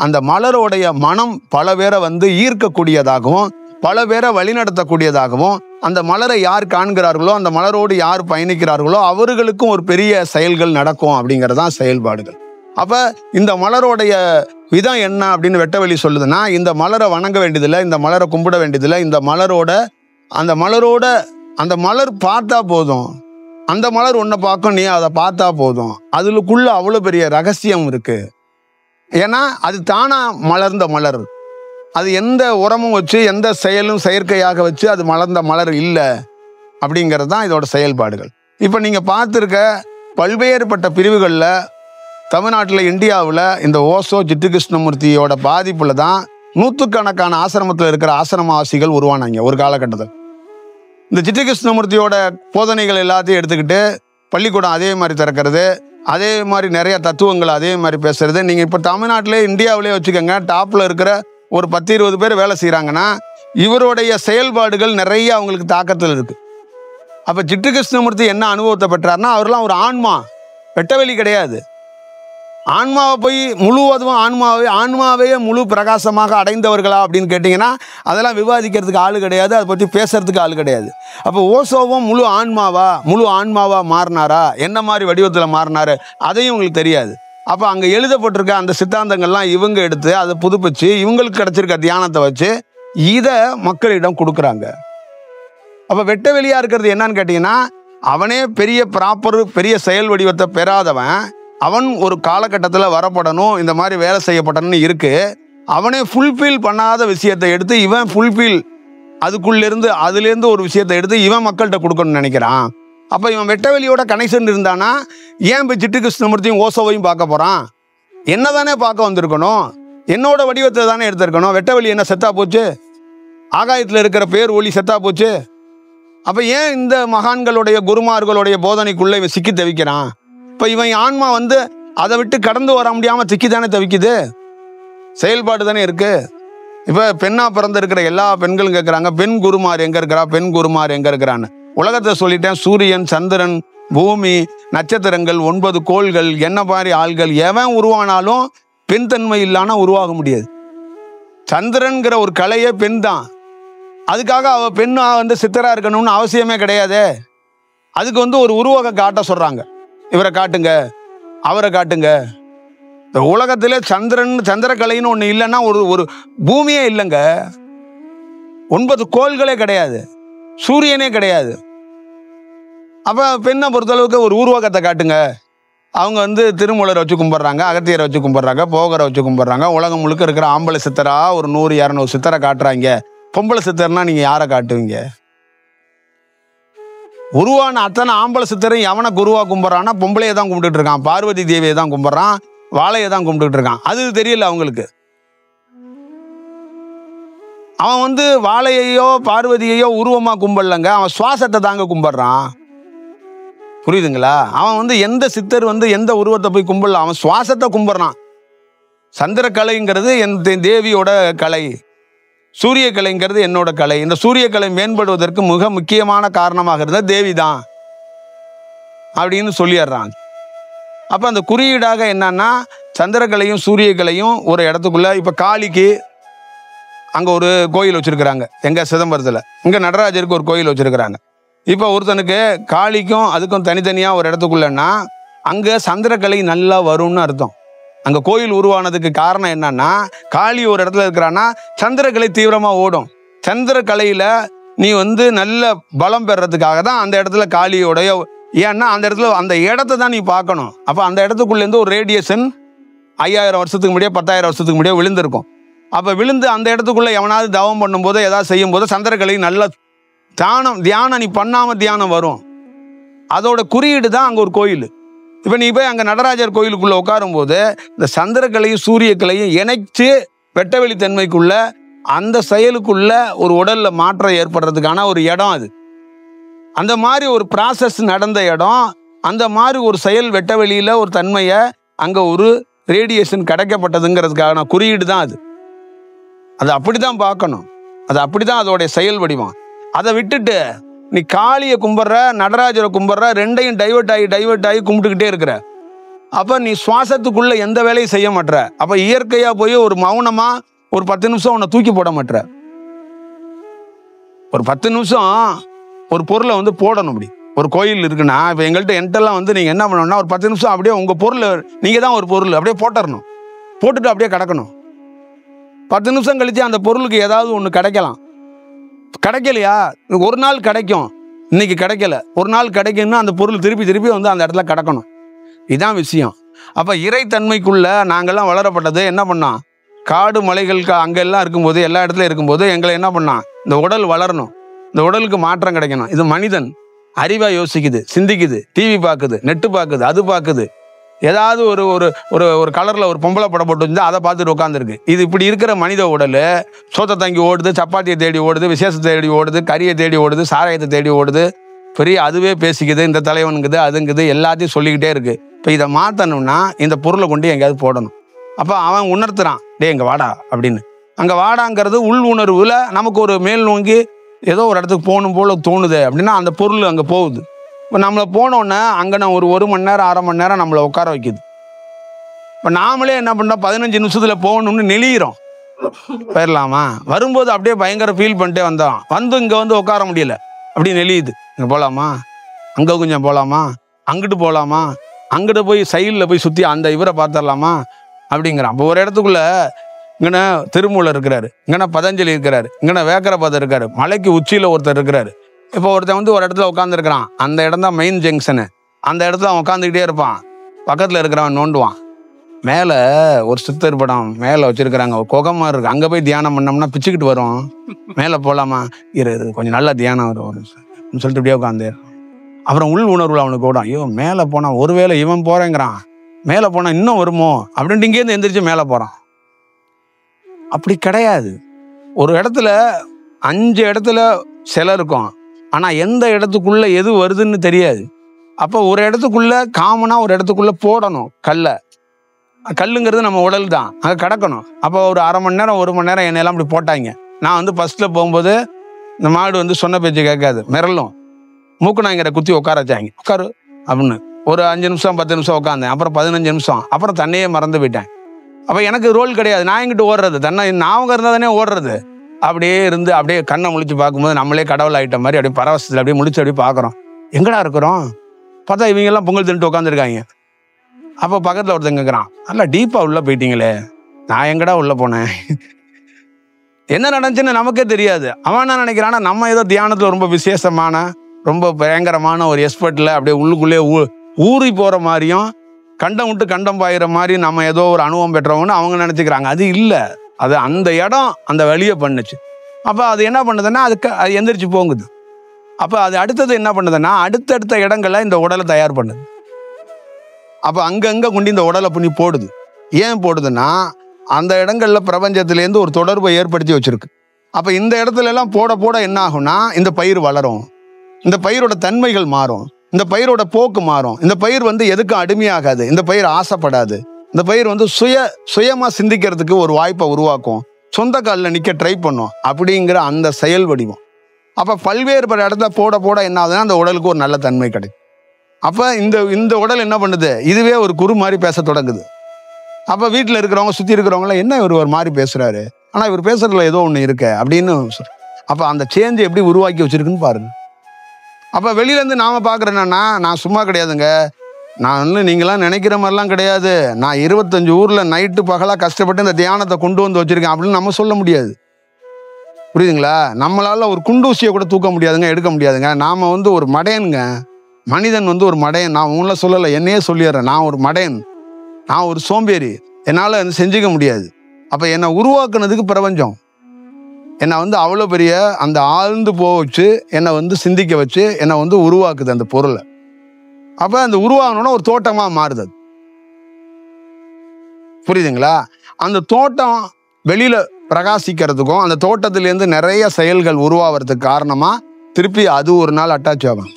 அந்த மலரோடைய மனம் பல பேரை ஈர்க்கக்கூடியதாகவும் பல பேரை வழிநடத்தக்கூடியதாகவும், அந்த மலரை யார் காண்கிறார்களோ, அந்த மலரோடு யார் பயணிக்கிறார்களோ அவர்களுக்கும் ஒரு பெரிய செயல்கள் நடக்கும். அப்படிங்கிறதான் செயல்பாடுகள். அப்போ இந்த மலரோடைய விதம் என்ன அப்படின்னு வெட்டவெளி சொல்லுதுன்னா, இந்த மலரை வணங்க வேண்டியதில்லை, இந்த மலரை கும்பிட வேண்டியதில்லை, அந்த மலர் பார்த்தா போதும், அந்த மலர் ஒன்றை பார்க்கும், நீ அதை பார்த்தா போதும். அதுக்குள்ள அவ்வளோ பெரிய ரகசியம் இருக்கு. ஏன்னா அது தானா மலர்ந்த மலர், அது எந்த உரமும் வச்சு எந்த செயலும் செயற்கையாக வச்சு அது மலர்ந்த மலர் இல்லை. அப்படிங்கிறது தான் இதோட செயல்பாடுகள். இப்போ நீங்கள் பார்த்துருக்க பல்வேறுபட்ட பிரிவுகளில் தமிழ்நாட்டில், இந்தியாவில் இந்த ஓசோ சிட்டு கிருஷ்ணமூர்த்தியோட பாதிப்பில் தான் நூற்றுக்கணக்கான ஆசிரமத்தில் இருக்கிற ஆசிரமவாசிகள் உருவானாங்க ஒரு காலகட்டத்தில். இந்த சிட்டு கிருஷ்ணமூர்த்தியோட போதனைகள் எல்லாத்தையும் எடுத்துக்கிட்டு பள்ளிக்கூடம் அதே மாதிரி திறக்கிறது, அதே மாதிரி நிறைய தத்துவங்கள் அதே மாதிரி பேசுறது. நீங்கள் இப்போ தமிழ்நாட்டிலே இந்தியாவிலே வச்சுக்கோங்க, டாப்பில் இருக்கிற ஒரு 10-20 பேர் வேலை செய்கிறாங்கன்னா இவருடைய செயல்பாடுகள் நிறைய அவங்களுக்கு தாக்கத்தில் இருக்குது. அப்போ சிட்டு கிருஷ்ணமூர்த்தி என்ன அனுபவத்தை பெற்றார்னா, அவர்லாம் ஒரு ஆன்மா, வெட்டவெளி கிடையாது. ஆன்மாவை போய் முழுவதும் ஆன்மாவையே முழு பிரகாசமாக அடைந்தவர்களா அப்படின்னு கேட்டிங்கன்னா அதெல்லாம் விவாதிக்கிறதுக்கு ஆள் கிடையாது, அதை பற்றி பேசுறதுக்கு ஆள் கிடையாது. அப்போ ஓசோவும் முழு ஆன்மாவா மாறினாரா, என்ன மாதிரி வடிவத்தில் மாறினாரு, அதையும் உங்களுக்கு தெரியாது. அப்போ அங்கே எழுதப்பட்டிருக்க அந்த சித்தாந்தங்கள்லாம் இவங்க எடுத்து அதை புதுப்பிச்சு இவங்களுக்கு கிடைச்சிருக்க தியானத்தை வச்சு இதை மக்களிடம் கொடுக்குறாங்க. அப்போ வெட்ட வெளியாக இருக்கிறது என்னன்னு கேட்டிங்கன்னா, அவனே பெரிய செயல் வடிவத்தை பெறாதவன், அவன் ஒரு காலகட்டத்தில் வரப்படணும், இந்த மாதிரி வேலை செய்யப்படணும்னு இருக்கு. அவனே ஃபுல்ஃபில் பண்ணாத விஷயத்தை எடுத்து இவன் அதுலேருந்து ஒரு விஷயத்தை எடுத்து இவன் மக்கள்கிட்ட கொடுக்கணும்னு நினைக்கிறான். அப்போ இவன் வெட்டவெளியோட கனெக்ஷன் இருந்தானா ஏன் இப்போ சிட்டு கிருஷ்ணமூர்த்தியும் ஓசோவையும் பார்க்க போகிறான்? என்ன தானே பார்க்க வந்திருக்கணும், என்னோட வடிவத்தை தானே எடுத்திருக்கணும். வெட்டவெளி என்ன செத்தா போச்சு? ஆகாயத்தில் இருக்கிற பேர் ஒளி செத்தா போச்சு? அப்போ ஏன் இந்த மகான்களுடைய குருமார்களுடைய போதனைக்குள்ளே இவன் சிக்கி தவிக்கிறான்? இப்போ இவன் ஆன்மா அதை விட்டு கடந்து வர முடியாமல் சிக்கி தானே தவிக்குது, செயல்பாடு தானே இருக்கு. இப்போ பெண்ணா பிறந்திருக்கிற எல்லா பெண்களும் கேட்குறாங்க, பெண் குருமார் எங்கே இருக்கிறா, பெண் குருமார் எங்கே இருக்கிறான்னு. உலகத்தை சொல்லிட்டேன், சூரியன், சந்திரன், பூமி, நட்சத்திரங்கள், 9 கோள்கள், என்ன மாதிரி ஆள்கள் எவன் உருவானாலும் பெண் தன்மை இல்லாமல் உருவாக முடியாது. சந்திரன்கிற ஒரு கலையே பெண் தான். அதுக்காக அவள் பெண்ணா சித்தரா இருக்கணும்னு அவசியமே கிடையாது. அதுக்கு ஒரு உருவக காட்ட சொல்கிறாங்க, இவரை காட்டுங்க, அவரை காட்டுங்க. இந்த உலகத்திலே சந்திரக்கலைன்னு ஒன்று இல்லைன்னா ஒரு பூமியே இல்லைங்க, 9 கோள்களே கிடையாது, சூரியனே கிடையாது. அப்போ பெண்ணை பொறுத்தளவுக்கு ஒரு உருவகத்தை காட்டுங்க. அவங்க திருமூலரை வச்சு கும்பிட்றாங்க, அகத்தியரை வச்சு கும்பிட்றாங்க, போகரை வச்சு கும்பிட்றாங்க. உலகம் முழுக்க இருக்கிற ஆம்பளை சித்தரா ஒரு 100-200 சித்தரை காட்டுறாங்க. பொம்பளை சித்தர்னா நீங்கள் யாரை காட்டுவீங்க? உருவான அத்தனை ஆம்பளை சித்தரையும் எவனை குருவா கும்பிட்றான்னா பொம்பளையை தான் கும்பிட்டுட்டு இருக்கான், பார்வதி தேவியை தான் கும்பிட்றான், வாழையை தான் கும்பிட்டுட்டு இருக்கான். அது தெரியல அவங்களுக்கு. அவன் வாழையையோ பார்வதியையோ உருவமாக கும்பிடலங்க, அவன் சுவாசத்தை தாங்க கும்பிட்றான். புரியுதுங்களா? அவன் எந்த சித்தர் எந்த உருவத்தை போய் கும்பிடல, அவன் சுவாசத்தை கும்பிட்றான். சந்திர கலைங்கிறது என் தேவியோட கலை. சூரிய கலைங்கிறது என்னோட கலை. இந்த சூரிய கலை மேம்படுவதற்கு மிக முக்கியமான காரணமாக இருந்த தேவி தான் அப்படின்னு சொல்லிடுறாங்க. அப்போ அந்த குறியீடாக என்னன்னா சந்திரகலையும் சூரிய கலையும் ஒரு இடத்துக்குள்ள, இப்போ காளிக்கு அங்கே ஒரு கோயில் வச்சிருக்கிறாங்க, எங்க சிதம்பரத்தில். இங்கே நடராஜருக்கு ஒரு கோயில் வச்சிருக்கிறாங்க. இப்போ ஒருத்தனுக்கு காளிக்கும் அதுக்கும் தனித்தனியாக ஒரு இடத்துக்குள்ளன்னா அங்கே சந்திரகலை நல்லா வரும்னு அர்த்தம். அங்கே கோயில் உருவானதுக்கு காரணம் என்னன்னா, காளி ஒரு இடத்துல இருக்கிறான்னா சந்திரகலை தீவிரமாக ஓடும். சந்திரகலையில் நீ நல்ல பலம் பெறதுக்காக தான் அந்த இடத்துல காளியோடைய, ஏன்னா அந்த இடத்துல அந்த இடத்த தான் நீ பார்க்கணும். அப்போ அந்த இடத்துக்குள்ளேருந்து ஒரு ரேடியேஷன் 5000 வருஷத்துக்கு முடியாது 10,000 வருஷத்துக்கு முடியாது விழுந்திருக்கும். அப்போ விழுந்து அந்த இடத்துக்குள்ளே எவனாவது தவம் பண்ணும்போது ஏதாவது செய்யும்போது சந்திரகலை நல்ல தியானம் நீ பண்ணாமல் தியானம் வரும். அதோட குறியீடு தான் அங்கே ஒரு கோயில். இப்போ நீ போய் அங்கே நடராஜர் கோயிலுக்குள்ளே உட்காரும்போது இந்த சந்திரகலையும் சூரியக்கலையும் இணைச்சு வெட்டவெளி தன்மைக்குள்ள அந்த செயலுக்குள்ள ஒரு உடலில் மாற்றம் ஏற்படுறதுக்கான ஒரு இடம் அது. அந்த மாதிரி ஒரு ப்ராசஸ் நடந்த இடம், அந்த மாதிரி ஒரு செயல் வெட்டவெளியில் ஒரு தன்மையை அங்கே ஒரு ரேடியேஷன் கிடைக்கப்பட்டதுங்கிறதுக்கான குறியீடு தான் அது. அதை அப்படி தான் பார்க்கணும். அது அப்படி தான் அதோடைய செயல் வடிவம். அதை விட்டுட்டு நீ காளியை கும்பிட்ற, நடராஜரை கும்பிட்ற, ரெண்டையும் டைவர்ட் ஆகி கும்பிட்டுக்கிட்டே இருக்கிற. அப்போ நீ சுவாசத்துக்குள்ள எந்த வேலையும் செய்ய மாட்ற. அப்போ இயற்கையாக போய் ஒரு மௌனமாக ஒரு 10 நிமிஷம் உன்னை தூக்கி போட மாட்ற. ஒரு 10 நிமிஷம் ஒரு பொருளை போடணும். அப்படி ஒரு கோயில் இருக்குன்னா, இப்போ என்கிட்டலாம் நீங்கள் என்ன பண்ணணும்னா ஒரு 10 நிமிஷம் அப்படியே உங்கள் பொருள், நீங்கள் தான் ஒரு பொருள் அப்படியே போட்டுறணும். போட்டுட்டு அப்படியே கிடக்கணும். 10 நிமிஷம் கழிச்சு அந்த பொருளுக்கு ஏதாவது ஒன்று கிடைக்கலாம். கிடைக்கலையா, ஒரு நாள் கிடைக்கும், இன்னைக்கு கிடைக்கல, ஒரு நாள் கிடைக்கும்னா அந்த பொருள் திருப்பி அந்த இடத்துல கிடக்கணும். இதுதான் விஷயம். அப்போ இறைத்தன்மைக்குள்ள நாங்கள்லாம் வளரப்பட்டது என்ன பண்ணோம், காடு மலைகள் அங்கெல்லாம் இருக்கும்போது, எல்லா இடத்துலையும் இருக்கும்போது எங்களை என்ன பண்ணோம், இந்த உடல் வளரணும், இந்த உடலுக்கு மாற்றம் கிடைக்கணும். இது மனிதன் அறிவாக யோசிக்குது, சிந்திக்குது, டிவி பார்க்குது, நெட்டு பார்க்குது, அது பார்க்குது, ஏதாவது ஒரு ஒரு ஒரு ஒரு கலரில் ஒரு பொம்பளை படம் போட்டு வந்தால் அதை பார்த்துட்டு உட்காந்துருக்கு. இது இப்படி இருக்கிற மனித உடல் சோத்தை தங்கி ஓடுது, சப்பாத்தியை தேடி ஓடுது, விசேஷத்தை தேடி ஓடுது, கறியை தேடி ஓடுது, சாராயத்தை தேடி ஓடுது, பெரிய அதுவே பேசிக்குது, இந்த தலைவனுக்குது அதுங்குது எல்லாத்தையும் சொல்லிக்கிட்டே இருக்குது. இப்போ இதை மாற்றணும்னா இந்த பொருளை கொண்டு எங்கேயாவது போடணும். அப்போ அவன் உணர்த்துறான், இங்கே வாடா அப்படின்னு. அங்கே வாடாங்கிறது உள் உணர்வில் நமக்கு ஒரு மேல் நோங்கி ஏதோ ஒரு இடத்துக்கு போகணும் போல தோணுது அப்படின்னா அந்த பொருள் அங்கே போகுது. இப்போ நம்மளை போனோன்னே அங்கே நான் ஒரு மணி நேரம் 1/2 மணி நேரம் நம்மளை உட்கார வைக்குது. இப்போ நாமளே என்ன பண்ணோம், 15 நிமிஷத்தில் போகணும்னு நெளிகிறோம். போயிடலாமா, வரும்போது அப்படியே பயங்கர ஃபீல் பண்ணிட்டே வந்தோம், இங்கே உட்கார முடியல, அப்படியே நெளியுது. இங்கே போகலாமா, அங்கே கொஞ்சம் போகலாமா, அங்கிட்டு போகலாமா, அங்கிட்டு போய் சைடில் போய் சுற்றி அந்த இவரை பார்த்துடலாமா அப்படிங்கிறான். அப்போ ஒரு இடத்துக்குள்ள இங்கே திருமூலர் இருக்கிறாரு, இங்கே பதஞ்சலி இருக்கிறாரு, இங்கே வேக்கரபாதர் இருக்காரு, மலைக்கு உச்சியில் ஒருத்தர் இருக்கிறாரு. இப்போ ஒருத்தன் ஒரு இடத்துல உட்காந்துருக்கிறான், அந்த இடம் தான் மெயின் ஜங்ஷனு. அந்த இடத்துல அவன் உட்காந்துக்கிட்டே இருப்பான், பக்கத்தில் இருக்கிறவன் நோண்டுவான். மேலே ஒரு சித்தர் படம் மேலே வச்சுருக்கிறாங்க, ஒரு குகமாக இருக்குது, அங்கே போய் தியானம் பண்ணோம்னா பிச்சுக்கிட்டு வரும், மேலே போகலாமா, இரு கொஞ்சம் நல்லா தியானம் வரும் சொல்லிட்டு இப்படியே உட்காந்து. அப்புறம் உள் உணர்வில் அவனுக்கு ஓடும், ஐயோ மேலே போனான், ஒருவேளை இவன் போகிறேங்கிறான், மேலே போனால் இன்னும் வருமோ அப்படின்ட்டு இங்கேருந்து எந்திரிச்சு மேலே போகிறான். அப்படி கிடையாது. ஒரு இடத்துல 5 இடத்துல சிலை இருக்கும், ஆனால் எந்த இடத்துக்குள்ளே எது வருதுன்னு தெரியாது. அப்போ ஒரு இடத்துக்குள்ளே காமனாக ஒரு இடத்துக்குள்ளே போடணும் கல்லுங்கிறது நம்ம உடல் தான், அங்கே கிடக்கணும். அப்போ ஒரு 1/2 மணி நேரம் 1 மணி நேரம் என்னெல்லாம் அப்படி போட்டாங்க. நான் ஃபஸ்ட்டில் போகும்போது இந்த மாடு சொன்ன பேச்சு கேட்காது, மிரளும், மூக்குநாய்ங்கிற குத்தி உட்கார வச்சாங்க, உட்காரு அப்படின்னு. ஒரு 5 நிமிஷம் 10 நிமிஷம் உட்காந்தேன், அப்புறம் 15 நிமிஷம், அப்புறம் தன்னையே மறந்து போயிட்டேன். அப்போ எனக்கு ரோல் கிடையாது, நான் எங்கிட்ட ஓடுறது, நாவங்க இருந்தால் தானே ஓடுறது. அப்படியே இருந்து அப்படியே கண்ணை முழிச்சு பார்க்கும்போது நம்மளே கடவுள் ஆகிட்ட மாதிரி அப்படியே பரவசத்தில் அப்படியே முழிச்சு அப்படியே பார்க்குறோம், எங்கடா இருக்கிறோம், பார்த்தா இவங்கெல்லாம் பொங்கல் தின்ட்டு உட்காந்துருக்காங்க. அப்போ பக்கத்தில் ஒருத்தங்க கேட்குறான், நல்லா டீப்பாக உள்ளே போயிட்டீங்களே, நான் எங்கடா உள்ளே போனேன், என்ன நடந்துச்சுன்னு நமக்கே தெரியாது. அவன் என்ன நினைக்கிறான்னா நம்ம ஏதோ தியானத்தில் ரொம்ப விசேஷமான ரொம்ப பயங்கரமான ஒரு எக்ஸ்பர்ட்டில் அப்படியே உள்ளுக்குள்ளேயே ஊறி போகிற மாதிரியும் கண்டம் விட்டு கண்டம் பாயிற மாதிரி நம்ம ஏதோ ஒரு அனுபவம் பெற்றவங்கன்னு அவங்க நினச்சிக்கிறாங்க. அது இல்லை, அது அந்த இடம் அந்த வழியை பண்ணுச்சு. அப்போ அது என்ன பண்ணுதுன்னா அது எந்திரிச்சு போங்குது. அப்போ அது அடுத்தது என்ன பண்ணுதுன்னா அடுத்தடுத்த இடங்களை இந்த உடலை தயார் பண்ணுது. அப்போ அங்கங்கே கொண்டு இந்த உடலை பண்ணி போடுது. ஏன் போடுதுன்னா அந்த இடங்களில் பிரபஞ்சத்திலேருந்து ஒரு தொடர்பை ஏற்படுத்தி வச்சிருக்கு. அப்போ இந்த இடத்துல எல்லாம் போட போட என்ன ஆகும்னா இந்த பயிர் வளரும், இந்த பயிரோட தன்மைகள் மாறும், இந்த பயிரோட போக்கு மாறும். இந்த பயிர் எதுக்கும் அடிமையாகாது, இந்த பயிர் ஆசைப்படாது, இந்த பயிர் சுயமாக சிந்திக்கிறதுக்கு ஒரு வாய்ப்பை உருவாக்கும். சொந்த காலில் நிற்க ட்ரை பண்ணும் அப்படிங்கிற அந்த செயல் வடிவம். அப்போ பல்வேறு பல இடத்துல போட போட என்ன ஆகுதுன்னா அந்த உடலுக்கு ஒரு நல்ல தன்மை கிடைக்கும். அப்போ இந்த உடல் என்ன பண்ணுது, இதுவே ஒரு குரு மாதிரி பேச தொடங்குது. அப்போ வீட்டில் இருக்கிறவங்க சுற்றி இருக்கிறவங்களாம் என்ன இவர் ஒரு மாதிரி பேசுகிறாரு, ஆனால் இவர் பேசுறதுல ஏதோ ஒன்று இருக்கு அப்படின்னு. அப்போ அந்த சேஞ்சை எப்படி உருவாக்கி வச்சிருக்குன்னு பாருங்க. அப்போ வெளியிலேருந்து நாம் பார்க்குறேன்னா நான் சும்மா கிடையாதுங்க, நான் வந்து நீங்களாம் நினைக்கிற மாதிரிலாம் கிடையாது. நான் 25 ஊரில் நைட்டு பகலாக கஷ்டப்பட்டு இந்த தியானத்தை கொண்டு வந்து வச்சுருக்கேன் அப்படின்னு நம்ம சொல்ல முடியாது. புரியுதுங்களா? நம்மளால் ஒரு குண்டூசியை கூட தூக்க முடியாதுங்க, எடுக்க முடியாதுங்க. நாம் வந்து ஒரு மடையனுங்க. மனிதன் வந்து ஒரு மடையன். நான் உங்களை சொல்லலை, என்னையே சொல்லிடுறேன். நான் ஒரு மடையன், நான் ஒரு சோம்பேறி, என்னால் வந்து செஞ்சுக்க முடியாது. அப்போ என்னை உருவாக்குனதுக்கு பிரபஞ்சம் என்னை வந்து அவ்வளோ பெரிய அந்த ஆழ்ந்து போக வச்சு என்னை வந்து சிந்திக்க வச்சு என்னை வந்து உருவாக்குது அந்த பொருளை. அப்போ அந்த உருவாகணும்னா ஒரு தோட்டமாக மாறுது. புரியுதுங்களா? அந்த தோட்டம் வெளியில் பிரகாசிக்கிறதுக்கும் அந்த தோட்டத்திலேருந்து நிறைய செயல்கள் உருவாகிறதுக்கு காரணமாக திருப்பி அது ஒரு நாள் அட்டாச் ஆகும்.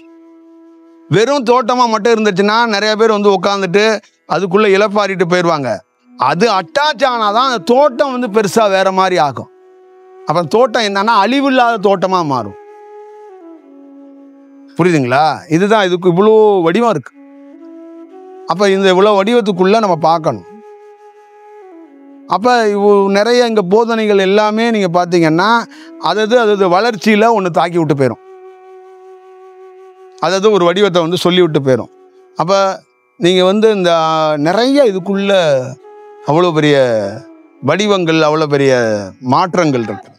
வெறும் தோட்டமாக மட்டும் இருந்துச்சுன்னா நிறைய பேர் வந்து உட்காந்துட்டு அதுக்குள்ளே இழப்பாரிட்டு போயிடுவாங்க. அது அட்டாச் ஆனாதான் அந்த தோட்டம் வந்து பெருசாக வேற மாதிரி ஆகும். அப்போ தோட்டம் என்னன்னா அழிவில்லாத தோட்டமாக மாறும். புரியுதுங்களா? இதுதான் இதுக்கு இவ்வளோ வடிவம் இருக்கு. அப்போ இந்த இவ்வளோ வடிவத்துக்குள்ள நம்ம பார்க்கணும். அப்போ நிறைய இங்கே போதனைகள் எல்லாமே நீங்கள் பார்த்தீங்கன்னா அது வளர்ச்சியில் ஒன்று தாக்கி விட்டு போயிடும். அதாவது ஒரு வடிவத்தை வந்து சொல்லி விட்டு போயிடும். அப்போ நீங்கள் வந்து இந்த நிறைய இதுக்குள்ள அவ்வளோ பெரிய வடிவங்கள், அவ்வளோ பெரிய மாற்றங்கள் இருக்கு.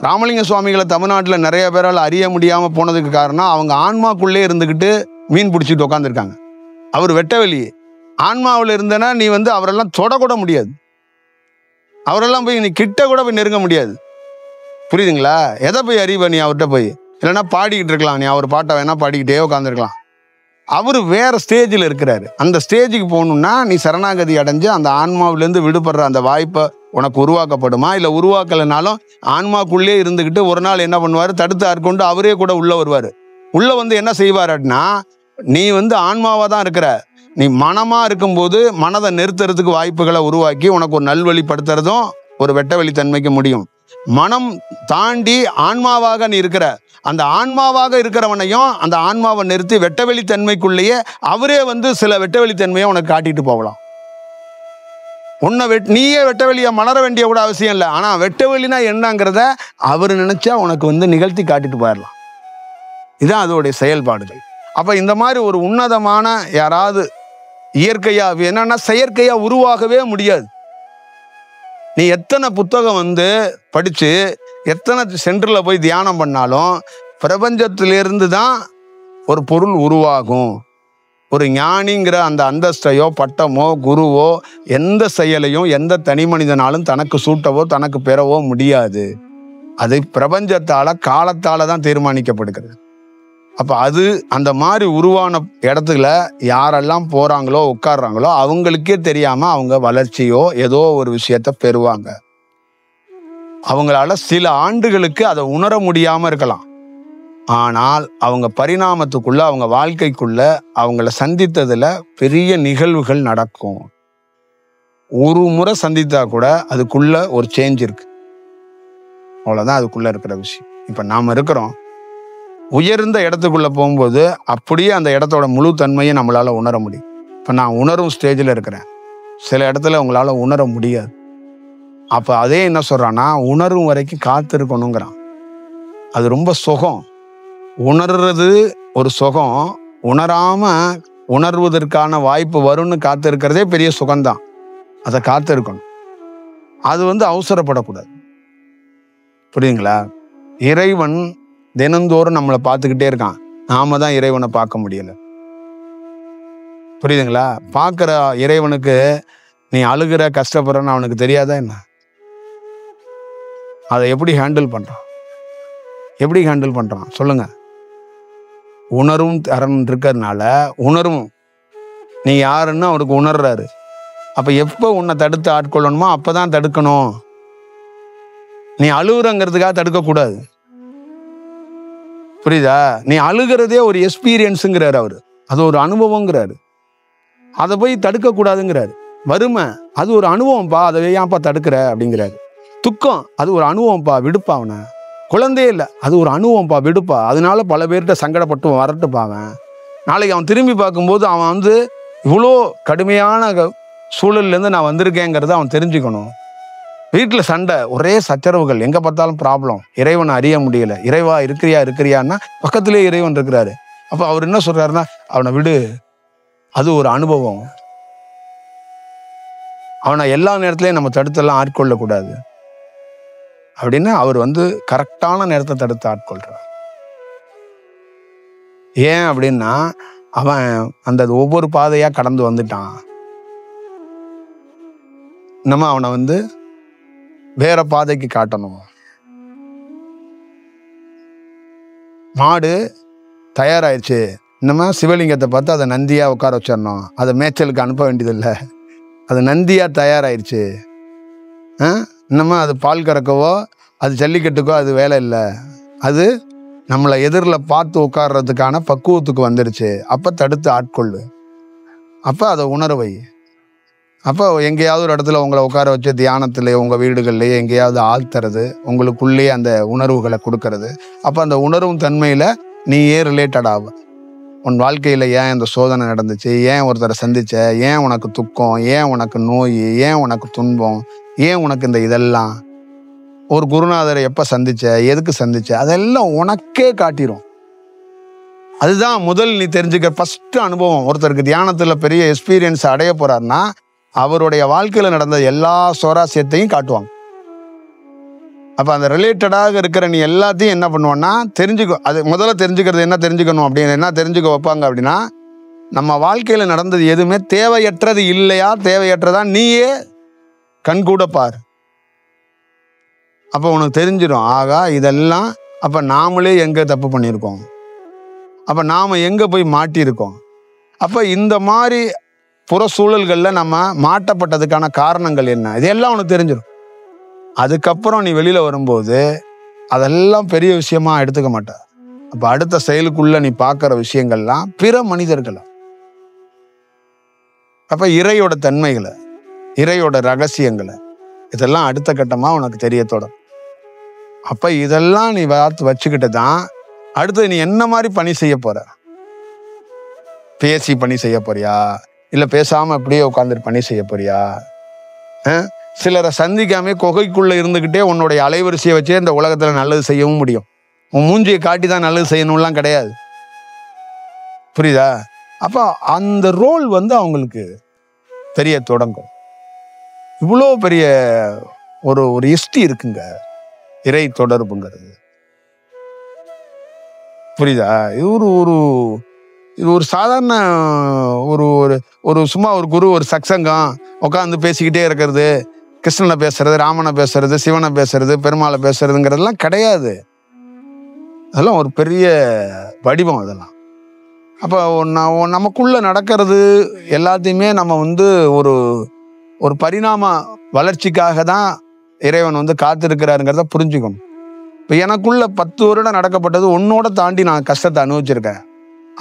ராமலிங்க சுவாமிகளை தமிழ்நாட்டில் நிறைய பேரால் அறிய முடியாமல் போனதுக்கு காரணம் அவங்க ஆன்மாக்குள்ளே இருந்துக்கிட்டு மீன் பிடிச்சிட்டு உட்காந்துருக்காங்க. அவர் வெட்டவெளி ஆன்மாவில் இருந்தனா நீ வந்து அவரெல்லாம் தொடக்கூட முடியாது, அவரெல்லாம் போய் நீ கிட்ட கூட போய் நெருங்க முடியாது. புரியுதுங்களா? எதை போய் அறிவ நீ அவர்கிட்ட போய்? இல்லைன்னா பாடிக்கிட்டு இருக்கலாம், நீ அவர் பாட்டை வேணா பாடிக்கிட்டே உட்காந்துருக்கலாம். அவர் வேற ஸ்டேஜில் இருக்கிறாரு. அந்த ஸ்டேஜுக்கு போகணுன்னா நீ சரணாகதி அடைஞ்சு அந்த ஆன்மாவிலேருந்து விடுபடுற அந்த வாய்ப்பை உனக்கு உருவாக்கப்படுமா? இல்லை உருவாக்கலைனாலும் ஆன்மாக்குள்ளே இருந்துக்கிட்டு ஒரு நாள் என்ன பண்ணுவார், தடுத்து ஆட்கொண்டு அவரே கூட உள்ளே வருவார். உள்ளே வந்து என்ன செய்வார் அப்படின்னா, நீ வந்து ஆன்மாவாக தான் இருக்கிற, நீ மனமாக இருக்கும்போது மனதை நிறுத்துறதுக்கு வாய்ப்புகளை உருவாக்கி உனக்கு ஒரு நல்வழிப்படுத்துறதும் ஒரு வெட்டவெளி தன்மைக்கு முடியும். மனம் தாண்டி ஆன்மாவாக நீ இருக்கிற, அந்த ஆன்மாவாக இருக்கிறவனையும் அந்த ஆன்மாவை நிறுத்தி வெட்டவெளி தன்மைக்குள்ளேயே அவரே வந்து சில வெட்டவெளி தன்மையை உனக்கு காட்டிட்டு போகலாம். உன்னை நீயே வெட்டவெளியை மலர வேண்டிய கூட அவசியம் இல்லை. ஆனால் வெட்டவெளினா என்னங்கிறத அவர் நினைச்சா உனக்கு வந்து நிகழ்த்தி காட்டிட்டு போயிடலாம். இதுதான் அதோடைய செயல்பாடுகள். அப்போ இந்த மாதிரி ஒரு உன்னதமான யாராவது இயற்கையாக என்னன்னா செயற்கையாக உருவாகவே முடியாது. நீ எத்தனை புத்தகம் வந்து படித்து எத்தனை சென்டரில் போய் தியானம் பண்ணாலும் பிரபஞ்சத்திலிருந்து தான் ஒரு பொருள் உருவாகும். ஒரு ஞானிங்கிற அந்த அந்தஸ்தையோ பட்டமோ குருவோ எந்த செயலையும் எந்த தனி மனிதனாலும் தனக்கு சூட்டவோ தனக்கு பெறவோ முடியாது. அது பிரபஞ்சத்தால் காலத்தால் தான் தீர்மானிக்கப்படுகிறது. அப்போ அது அந்த மாதிரி உருவான இடத்துல யாரெல்லாம் போகிறாங்களோ உட்கார்றாங்களோ அவங்களுக்கே தெரியாமல் அவங்க வளர்ச்சியோ ஏதோ ஒரு விஷயத்த பெறுவாங்க. அவங்களால சில ஆண்டுகளுக்கு அதை உணர முடியாமல் இருக்கலாம். ஆனால் அவங்க பரிணாமத்துக்குள்ள அவங்க வாழ்க்கைக்குள்ள அவங்கள சந்தித்ததில் பெரிய நிகழ்வுகள் நடக்கும். ஒரு முறை சந்தித்தா கூட அதுக்குள்ள ஒரு சேஞ்ச் இருக்கு. அவ்வளோதான் அதுக்குள்ள இருக்கிற விஷயம். இப்போ நாம் இருக்கிறோம் உயர்ந்த இடத்துக்குள்ள போகும்போது அப்படியே அந்த இடத்தோட முழு தன்மையை நம்மளால உணர முடியும். இப்போ நான் உணரும் ஸ்டேஜில் இருக்கிறேன், சில இடத்துல உங்களால உணர முடியாது. அப்போ அதே என்ன சொல்றான்னா உணரும் வரைக்கும் காத்திருக்கணுங்கிறான். அது ரொம்ப சுகம். உணர்றது ஒரு சுகம், உணராம உணர்வதற்கான வாய்ப்பு வரும்னு காத்திருக்கிறதே பெரிய சுகம்தான். அதை காத்திருக்கணும். அது வந்து அவசரப்படக்கூடாது. புரியுதுங்களா? இறைவன் தினந்தோறும் நம்மளை பார்த்துக்கிட்டே இருக்கான். நாம தான் இறைவனை பார்க்க முடியல. புரியுதுங்களா? பார்க்குற இறைவனுக்கு நீ அழுகிற கஷ்டப்படுறன்னு அவனுக்கு தெரியாதா என்ன? அதை எப்படி ஹேண்டில் பண்றான்? எப்படி ஹேண்டில் பண்றான் சொல்லுங்க? உணரும் தரன் இருக்கிறதுனால உணரும் நீ யாருன்னு அவனுக்கு உணர்றாரு. அப்ப எப்போ உன்னை தடுத்து ஆட்கொள்ளணுமோ அப்பதான் தடுக்கணும். நீ அழுகுறங்கிறதுக்காக தடுக்கக்கூடாது. புரியுதா? நீ அழுகிறதே ஒரு எக்ஸ்பீரியன்ஸுங்கிறாரு அவரு. அது ஒரு அனுபவங்கிறாரு. அதை போய் தடுக்க கூடாதுங்கிறாரு. வறுமை அது ஒரு அனுபவம்ப்பா, அதை ஏன்ப்பா தடுக்கிற அப்படிங்கிறாரு. துக்கம் அது ஒரு அனுபவம்ப்பா, விடுப்பா. அவனை குழந்தையே இல்லை, அது ஒரு அனுபவம்ப்பா, விடுப்பா. அதனால பல பேர்கிட்ட சங்கடப்பட்டு வரட்டுப்பா. அவன் நாளைக்கு அவன் திரும்பி பார்க்கும்போது அவன் வந்து இவ்வளோ கடுமையான சூழல்லேருந்து நான் வந்திருக்கேங்கிறத அவன் தெரிஞ்சுக்கணும். வீட்டில் சண்டை, ஒரே சச்சரவுகள், எங்கே பார்த்தாலும் ப்ராப்ளம், இறைவனை அறிய முடியல. இறைவா இருக்கிறியான்னா பக்கத்திலே இறைவன் இருக்கிறாரு. அப்போ அவர் என்ன சொல்றாருன்னா, அவனை விடு, அது ஒரு அனுபவம். அவனை எல்லா நேரத்திலையும் நம்ம தடுத்தெல்லாம் ஆட்கொள்ளக்கூடாது அப்படின்னு அவர் வந்து கரெக்டான நேரத்தை தடுத்து ஆட்கொள்றார். ஏன் அப்படின்னா அவன் அந்த ஒவ்வொரு பாதையா கடந்து வந்துட்டான். நம்ம அவனை வந்து வேற பாதைக்கு காட்டணும். மாடு தயாராயிடுச்சு, நம்ம சிவலிங்கத்தை பார்த்து அதை நந்தியா உட்கார வச்சிடணும், அதை மேய்ச்சலுக்கு அனுப்ப வேண்டியதில்லை, அது நந்தியா தயாராயிடுச்சு. நம்ம அது பால் கறக்கவோ அது ஜல்லிக்கட்டுக்கோ அது வேலை இல்லை, அது நம்மளை எதிரில் பார்த்து உட்கார்றதுக்கான பக்குவத்துக்கு வந்துடுச்சு. அப்போ தடுத்து ஆட்கொள்ளு, அப்போ அதை உணர்வை. அப்போ எங்கேயாவது ஒரு இடத்துல உங்களை உட்கார வச்சு தியானத்திலேயே உங்கள் வீடுகள்லேயே எங்கேயாவது ஆழ்த்துறது, உங்களுக்குள்ளேயே அந்த உணர்வுகளை கொடுக்கறது. அப்போ அந்த உணர்வும் தன்மையில் நீயே ரிலேட்டட் ஆகும். உன் வாழ்க்கையில் ஏன் இந்த சோதனை நடந்துச்சு, ஏன் ஒருத்தரை சந்திச்ச, ஏன் உனக்கு துக்கம், ஏன் உனக்கு நோய், ஏன் உனக்கு துன்பம், ஏன் உனக்கு இந்த இதெல்லாம், ஒரு குருநாதரை எப்போ சந்திச்ச, எதுக்கு சந்திச்ச, அதெல்லாம் உனக்கே காட்டிடும். அதுதான் முதல் நீ தெரிஞ்சுக்க ஃபர்ஸ்ட் அனுபவம். ஒருத்தருக்கு தியானத்தில் பெரிய எக்ஸ்பீரியன்ஸ் அடைய போறாருன்னா அவருடைய வாழ்க்கையில் நடந்த எல்லா சுவாரஸ்யத்தையும் காட்டுவாங்க. அப்போ அந்த ரிலேட்டடாக இருக்கிற நீ எல்லாத்தையும் என்ன பண்ணுவான்னா தெரிஞ்சுக்கோ. அது முதல்ல தெரிஞ்சுக்கிறது என்ன தெரிஞ்சுக்கணும் அப்படின்னு என்ன தெரிஞ்சுக்க வைப்பாங்க அப்படின்னா, நம்ம வாழ்க்கையில் நடந்தது எதுவுமே தேவையற்றது இல்லையா, தேவையற்றதா நீயே கண்கூட பார். அப்போ உனக்கு தெரிஞ்சிடும், ஆகா இதெல்லாம் அப்போ நாமளே எங்கே தப்பு பண்ணியிருக்கோம், அப்போ நாம் எங்கே போய் மாட்டியிருக்கோம். அப்போ இந்த மாதிரி புற சூழல்களில் நம்ம மாட்டப்பட்டதுக்கான காரணங்கள் என்ன, இதெல்லாம் உனக்கு தெரிஞ்சிடும். அதுக்கப்புறம் நீ வெளியில் வரும்போது அதெல்லாம் பெரிய விஷயமா எடுத்துக்க மாட்ட. அப்போ அடுத்த செயலுக்குள்ள நீ பார்க்குற விஷயங்கள்லாம் பிற மனிதர்களை, அப்போ இறையோட தன்மைகளை, இறையோட ரகசியங்களை, இதெல்லாம் அடுத்த கட்டமாக உனக்கு தெரிய தொடரும். அப்போ இதெல்லாம் நீ பார்த்து வச்சுக்கிட்டு தான் அடுத்து நீ என்ன மாதிரி பணி செய்ய போற. பேசி பணி செய்ய போறியா, இல்லை பேசாமல் அப்படியே உட்காந்துட்டு பணி செய்ய போறியா? சிலரை சந்திக்காமே குகைக்குள்ளே இருந்துக்கிட்டே உன்னுடைய அலைவரிசையை வச்சே இந்த உலகத்தில் நல்லது செய்யவும் முடியும். உன் மூஞ்சியை காட்டி தான் நல்லது செய்யணும்லாம் கிடையாது. புரியுதா? அப்போ அந்த ரோல் வந்து அவங்களுக்கு தெரிய தொடங்கும். இவ்வளோ பெரிய ஒரு ஒரு ஹிஸ்டரி இருக்குங்க இறை தொடர்புங்கிறது. புரியுதா? இது இது ஒரு சாதாரண ஒரு ஒரு சும்மா ஒரு குரு ஒரு சத்சங்கம் உட்காந்து பேசிக்கிட்டே இருக்கிறது, கிருஷ்ணனை பேசுறது, ராமனை பேசுறது, சிவனை பேசுறது, பெருமாளை பேசுறதுங்கிறதெல்லாம் கிடையாது. அதெல்லாம் ஒரு பெரிய வடிவம் அதெல்லாம். அப்போ நமக்குள்ள நடக்கிறது எல்லாத்தையுமே நம்ம வந்து ஒரு ஒரு பரிணாம வளர்ச்சிக்காக தான் இறைவன் வந்து காத்திருக்கிறாருங்கிறத புரிஞ்சுக்கணும். இப்போ எனக்குள்ள 10 வருடம் நடக்கப்பட்டது உன்னோட தாண்டி நான் கஷ்டத்தை அனுபவிச்சிருக்கேன்.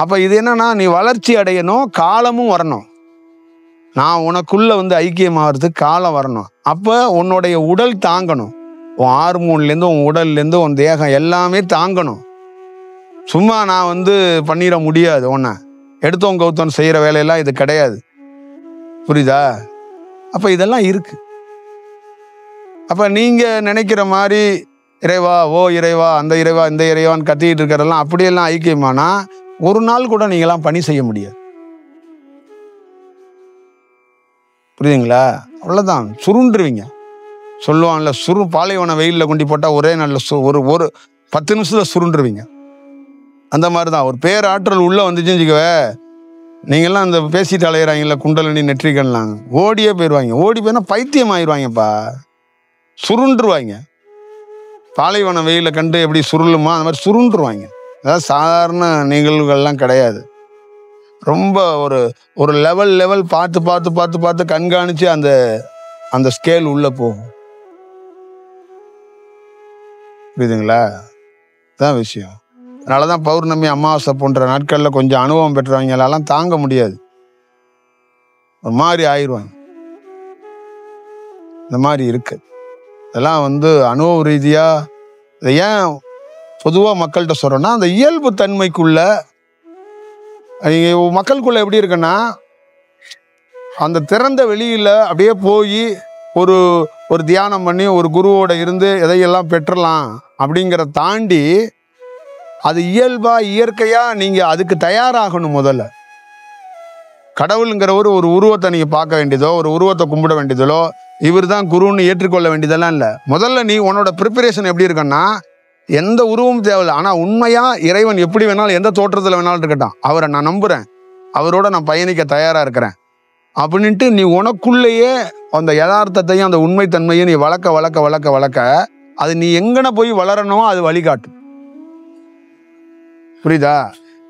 அப்போ இது என்னன்னா, நீ வளர்ச்சி அடையணும், காலமும் வரணும். நான் உனக்குள்ள வந்து ஐக்கியமாகறதுக்கு காலம் வரணும். அப்போ உன்னுடைய உடல் தாங்கணும், உன் ஹார்மோன்லேருந்து உன் உடல்லேருந்து உன் தேகம் எல்லாமே தாங்கணும். சும்மா நான் வந்து பண்ணிட முடியாது. உன்னை எடுத்தோம் கவுத்தோன்னு செய்கிற வேலையெல்லாம் இது கிடையாது. புரியுதா? அப்போ இதெல்லாம் இருக்கு. அப்போ நீங்கள் நினைக்கிற மாதிரி இறைவா, ஓ இறைவா, அந்த இறைவா, இந்த இறைவான்னு கத்திக்கிட்டு இருக்கிறதெல்லாம் அப்படியெல்லாம் ஐக்கியமானா ஒரு நாள் கூட நீங்களாம் பணி செய்ய முடியாது. புரியுதுங்களா? அவ்வளோதான், சுருண்டுருவீங்க. சொல்லுவாங்கல்ல, பாலைவன வெயிலில் கொண்டு போட்டால் ஒரே நல்ல ஒரு 10 நிமிஷத்தில் சுருண்டுருவீங்க. அந்த மாதிரி தான் ஒரு பேராற்றல் உள்ளே வந்துச்சுன்னு வச்சுக்கவே, நீங்கள்லாம் அந்த பேசிட்டு அலையிறாங்கல்ல குண்டலினி நெற்றிகள்லாம் ஓடியே போயிடுவாங்க. ஓடி போயினா பைத்தியம் ஆயிடுவாங்கப்பா, சுருண்டுருவாங்க. பாலைவன வெயில கண்டு எப்படி சுருளுமா அந்த மாதிரி சுருண்டுருவாங்க. அதாவது சாதாரண நிகழ்வுகள்லாம் கிடையாது. ரொம்ப ஒரு லெவல் பார்த்து பார்த்து பார்த்து பார்த்து கண்காணித்து அந்த ஸ்கேல் உள்ளே போகும். புரியுதுங்களா? தான் விஷயம். அதனால தான் பௌர்ணமி, அமாவாசை போன்ற நாட்களில் கொஞ்சம் அனுபவம் பெற்றவங்களாலாம் தாங்க முடியாது, ஒரு மாதிரி ஆயிடுவாங்க. இந்த மாதிரி இருக்கு. இதெல்லாம் வந்து அனுபவ ரீதியாக இதை ஏன் பொதுவாக மக்கள்கிட்ட சொல்கிறோன்னா, அந்த இயல்பு தன்மைக்குள்ள மக்களுக்குள்ள எப்படி இருக்குன்னா, அந்த திறந்த வெளியில் அப்படியே போய் ஒரு ஒரு தியானம் பண்ணி ஒரு குருவோட இருந்து எதையெல்லாம் பெற்றலாம் அப்படிங்கிறத தாண்டி, அது இயல்பாக இயற்கையாக நீங்கள் அதுக்கு தயாராகணும். முதல்ல கடவுளுங்கிறவர் ஒரு உருவத்தை நீங்கள் பார்க்க வேண்டியதோ, ஒரு உருவத்தை கும்பிட வேண்டியதோ, இவர் தான் குருன்னு ஏற்றுக்கொள்ள வேண்டியதெல்லாம் இல்லை. முதல்ல நீ உன்னோட ப்ரிப்பரேஷன் எப்படி இருக்குன்னா, எந்த உருவமும் தேவையில்லை. ஆனால் உண்மையாக இறைவன் எப்படி வேணாலும் எந்த தோற்றத்தில் வேணாலும் இருக்கட்டும், அவரை நான் நம்புகிறேன், அவரோட நான் பயணிக்க தயாராக இருக்கிறேன் அப்படின்ட்டு நீ உனக்குள்ளேயே அந்த யதார்த்தத்தையும் அந்த உண்மைத்தன்மையும் நீ வளர்க்க வளர்க்க வளர்க்க வளர்க்க அது நீ எங்கன போய் வளரணுமோ அது வழிகாட்டும். புரியுதா?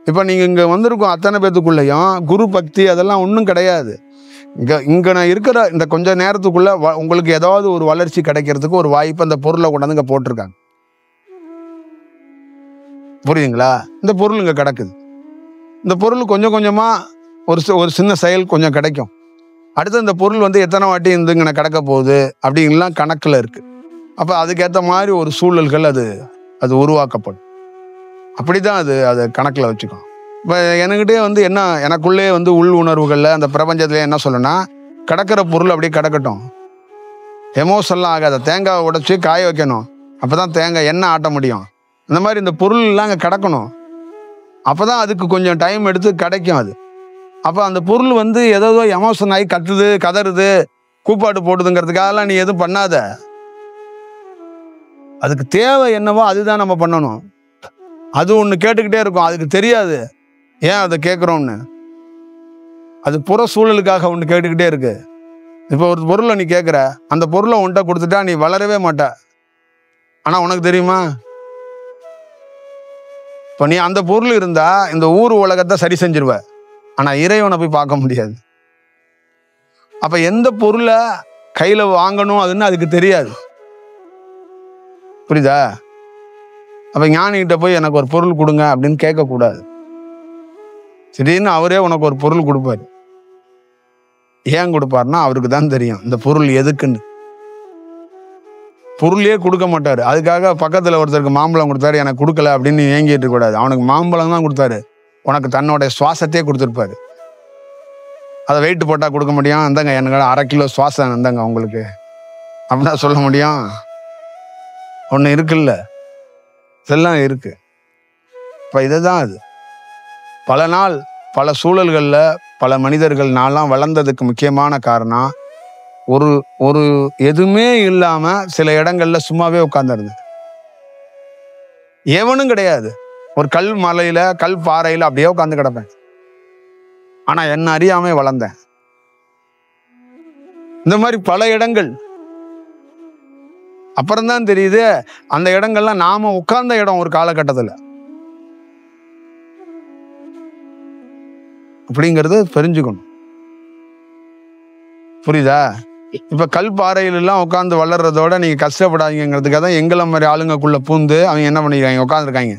இப்போ நீங்கள் இங்கே வந்திருக்கோம் அத்தனை பேத்துக்குள்ளேயும் குரு பக்தி அதெல்லாம் ஒன்றும் கிடையாது. இங்கே நான் இருக்கிற இந்த கொஞ்ச நேரத்துக்குள்ளே உங்களுக்கு ஏதாவது ஒரு வளர்ச்சி கிடைக்கிறதுக்கு ஒரு வாய்ப்பு அந்த பொருளை கொண்டாந்து இங்கே போட்டிருக்காங்க. புரியுதுங்களா? இந்த பொருள் இங்கே கிடக்குது. இந்த பொருள் கொஞ்சம் கொஞ்சமாக ஒரு சின்ன செயல் கொஞ்சம் கிடைக்கும். அடுத்து இந்த பொருள் வந்து எத்தனை வாட்டி இங்கே கிடக்க போகுது அப்படிங்கலாம் கணக்கில் இருக்குது. அப்போ அதுக்கேற்ற மாதிரி ஒரு சூழல்கள் அது உருவாக்கப்படும். அப்படி தான் அது கணக்கில் வச்சுக்கணும். இப்போ என்கிட்டே வந்து என்ன எனக்குள்ளே வந்து உள் உணர்வுகளில் அந்த பிரபஞ்சத்திலே என்ன சொல்லணும்னா, கிடக்கிற பொருள் அப்படியே கிடக்கட்டும், எமோஷன்லாம் ஆகாத. தேங்காயை உடைச்சி காய வைக்கணும், அப்போ தான் தேங்காய் எண்ணெய் ஆட்ட முடியும். இந்த மாதிரி இந்த பொருள்லாம் அங்கே கிடக்கணும், அப்போ தான் அதுக்கு கொஞ்சம் டைம் எடுத்து கிடைக்கும். அது அப்போ அந்த பொருள் வந்து ஏதோ எமோஷன் ஆகி கத்துது கதறுது கூப்பாடு போடுதுங்கிறதுக்காகலாம் நீ எதுவும் பண்ணாத. அதுக்கு தேவை என்னவோ அதுதான் நம்ம பண்ணணும். அது ஒன்று கேட்டுக்கிட்டே இருக்கும், அதுக்கு தெரியாது ஏன் அதை கேட்குறோம்னு. அது புற சூழலுக்காக ஒன்று கேட்டுக்கிட்டே இருக்கு. இப்போ ஒரு பொருளை நீ கேட்குற, அந்த பொருளை உன்கிட்ட கொடுத்துட்டா நீ வளரவே மாட்ட. ஆனால் உனக்கு தெரியுமா, இப்போ நீ அந்த பொருள் இருந்தா இந்த ஊர் உலகத்தை சரி செஞ்சிருவ, ஆனால் இறைவனை போய் பார்க்க முடியாது. அப்போ எந்த பொருளை கையில் வாங்கணும் அதுன்னு அதுக்கு தெரியாது. புரியுதா? அப்போ ஞானிகிட்ட போய் எனக்கு ஒரு பொருள் கொடுங்க அப்படின்னு கேட்கக்கூடாது. திடீர்னு அவரே உனக்கு ஒரு பொருள் கொடுப்பாரு. ஏன் கொடுப்பாருன்னா அவருக்கு தான் தெரியும் இந்த பொருள் எதுக்குன்னு. பொருளையே கொடுக்க மாட்டாரு. அதுக்காக பக்கத்தில் ஒருத்தருக்கு மாம்பழம் கொடுத்தாரு, எனக்கு கொடுக்கல அப்படின்னு ஏங்கிட்டு இருக்கக்கூடாது. அவனுக்கு மாம்பழம் தான் கொடுத்தாரு, உனக்கு தன்னோட சுவாசத்தையே கொடுத்துருப்பாரு. அதை வெயிட் போட்டால் கொடுக்க முடியும்? அந்தாங்க எனக்கு 1/2 கிலோ சுவாசம் அந்தாங்க உங்களுக்கு அப்படின்னா சொல்ல முடியும்? ஒன்று இருக்குல்ல, இதெல்லாம் இருக்கு. இப்போ இதுதான் அது. பல நாள் பல சூழல்களில் பல மனிதர்கள் நான்லாம் வளர்ந்ததுக்கு முக்கியமான காரணம் ஒரு எதுவுமே இல்லாமல் சில இடங்கள்ல சும்மாவே உட்காந்துருந்தது. எவனும் கிடையாது. ஒரு கல் மலையில கல் பாறையில் அப்படியே உட்காந்து கிடப்பேன். ஆனால் என்ன அறியாமே வளர்ந்தேன். இந்த மாதிரி பல இடங்கள். அப்புறம்தான் தெரியுது அந்த இடங்கள்லாம் நாம உட்கார்ந்த இடம் ஒரு காலகட்டத்தில் அப்படிங்கிறது தெரிஞ்சுக்கணும். புரியுதா? இப்ப கல் பாறையிலெல்லாம் உட்காந்து வளர்றதோட நீங்க கஷ்டப்படாதீங்கிறதுக்காக தான் எங்களை மாதிரி ஆளுங்கக்குள்ள பூந்து அவங்க என்ன பண்ணிருக்காங்க, உட்காந்துருக்காங்க.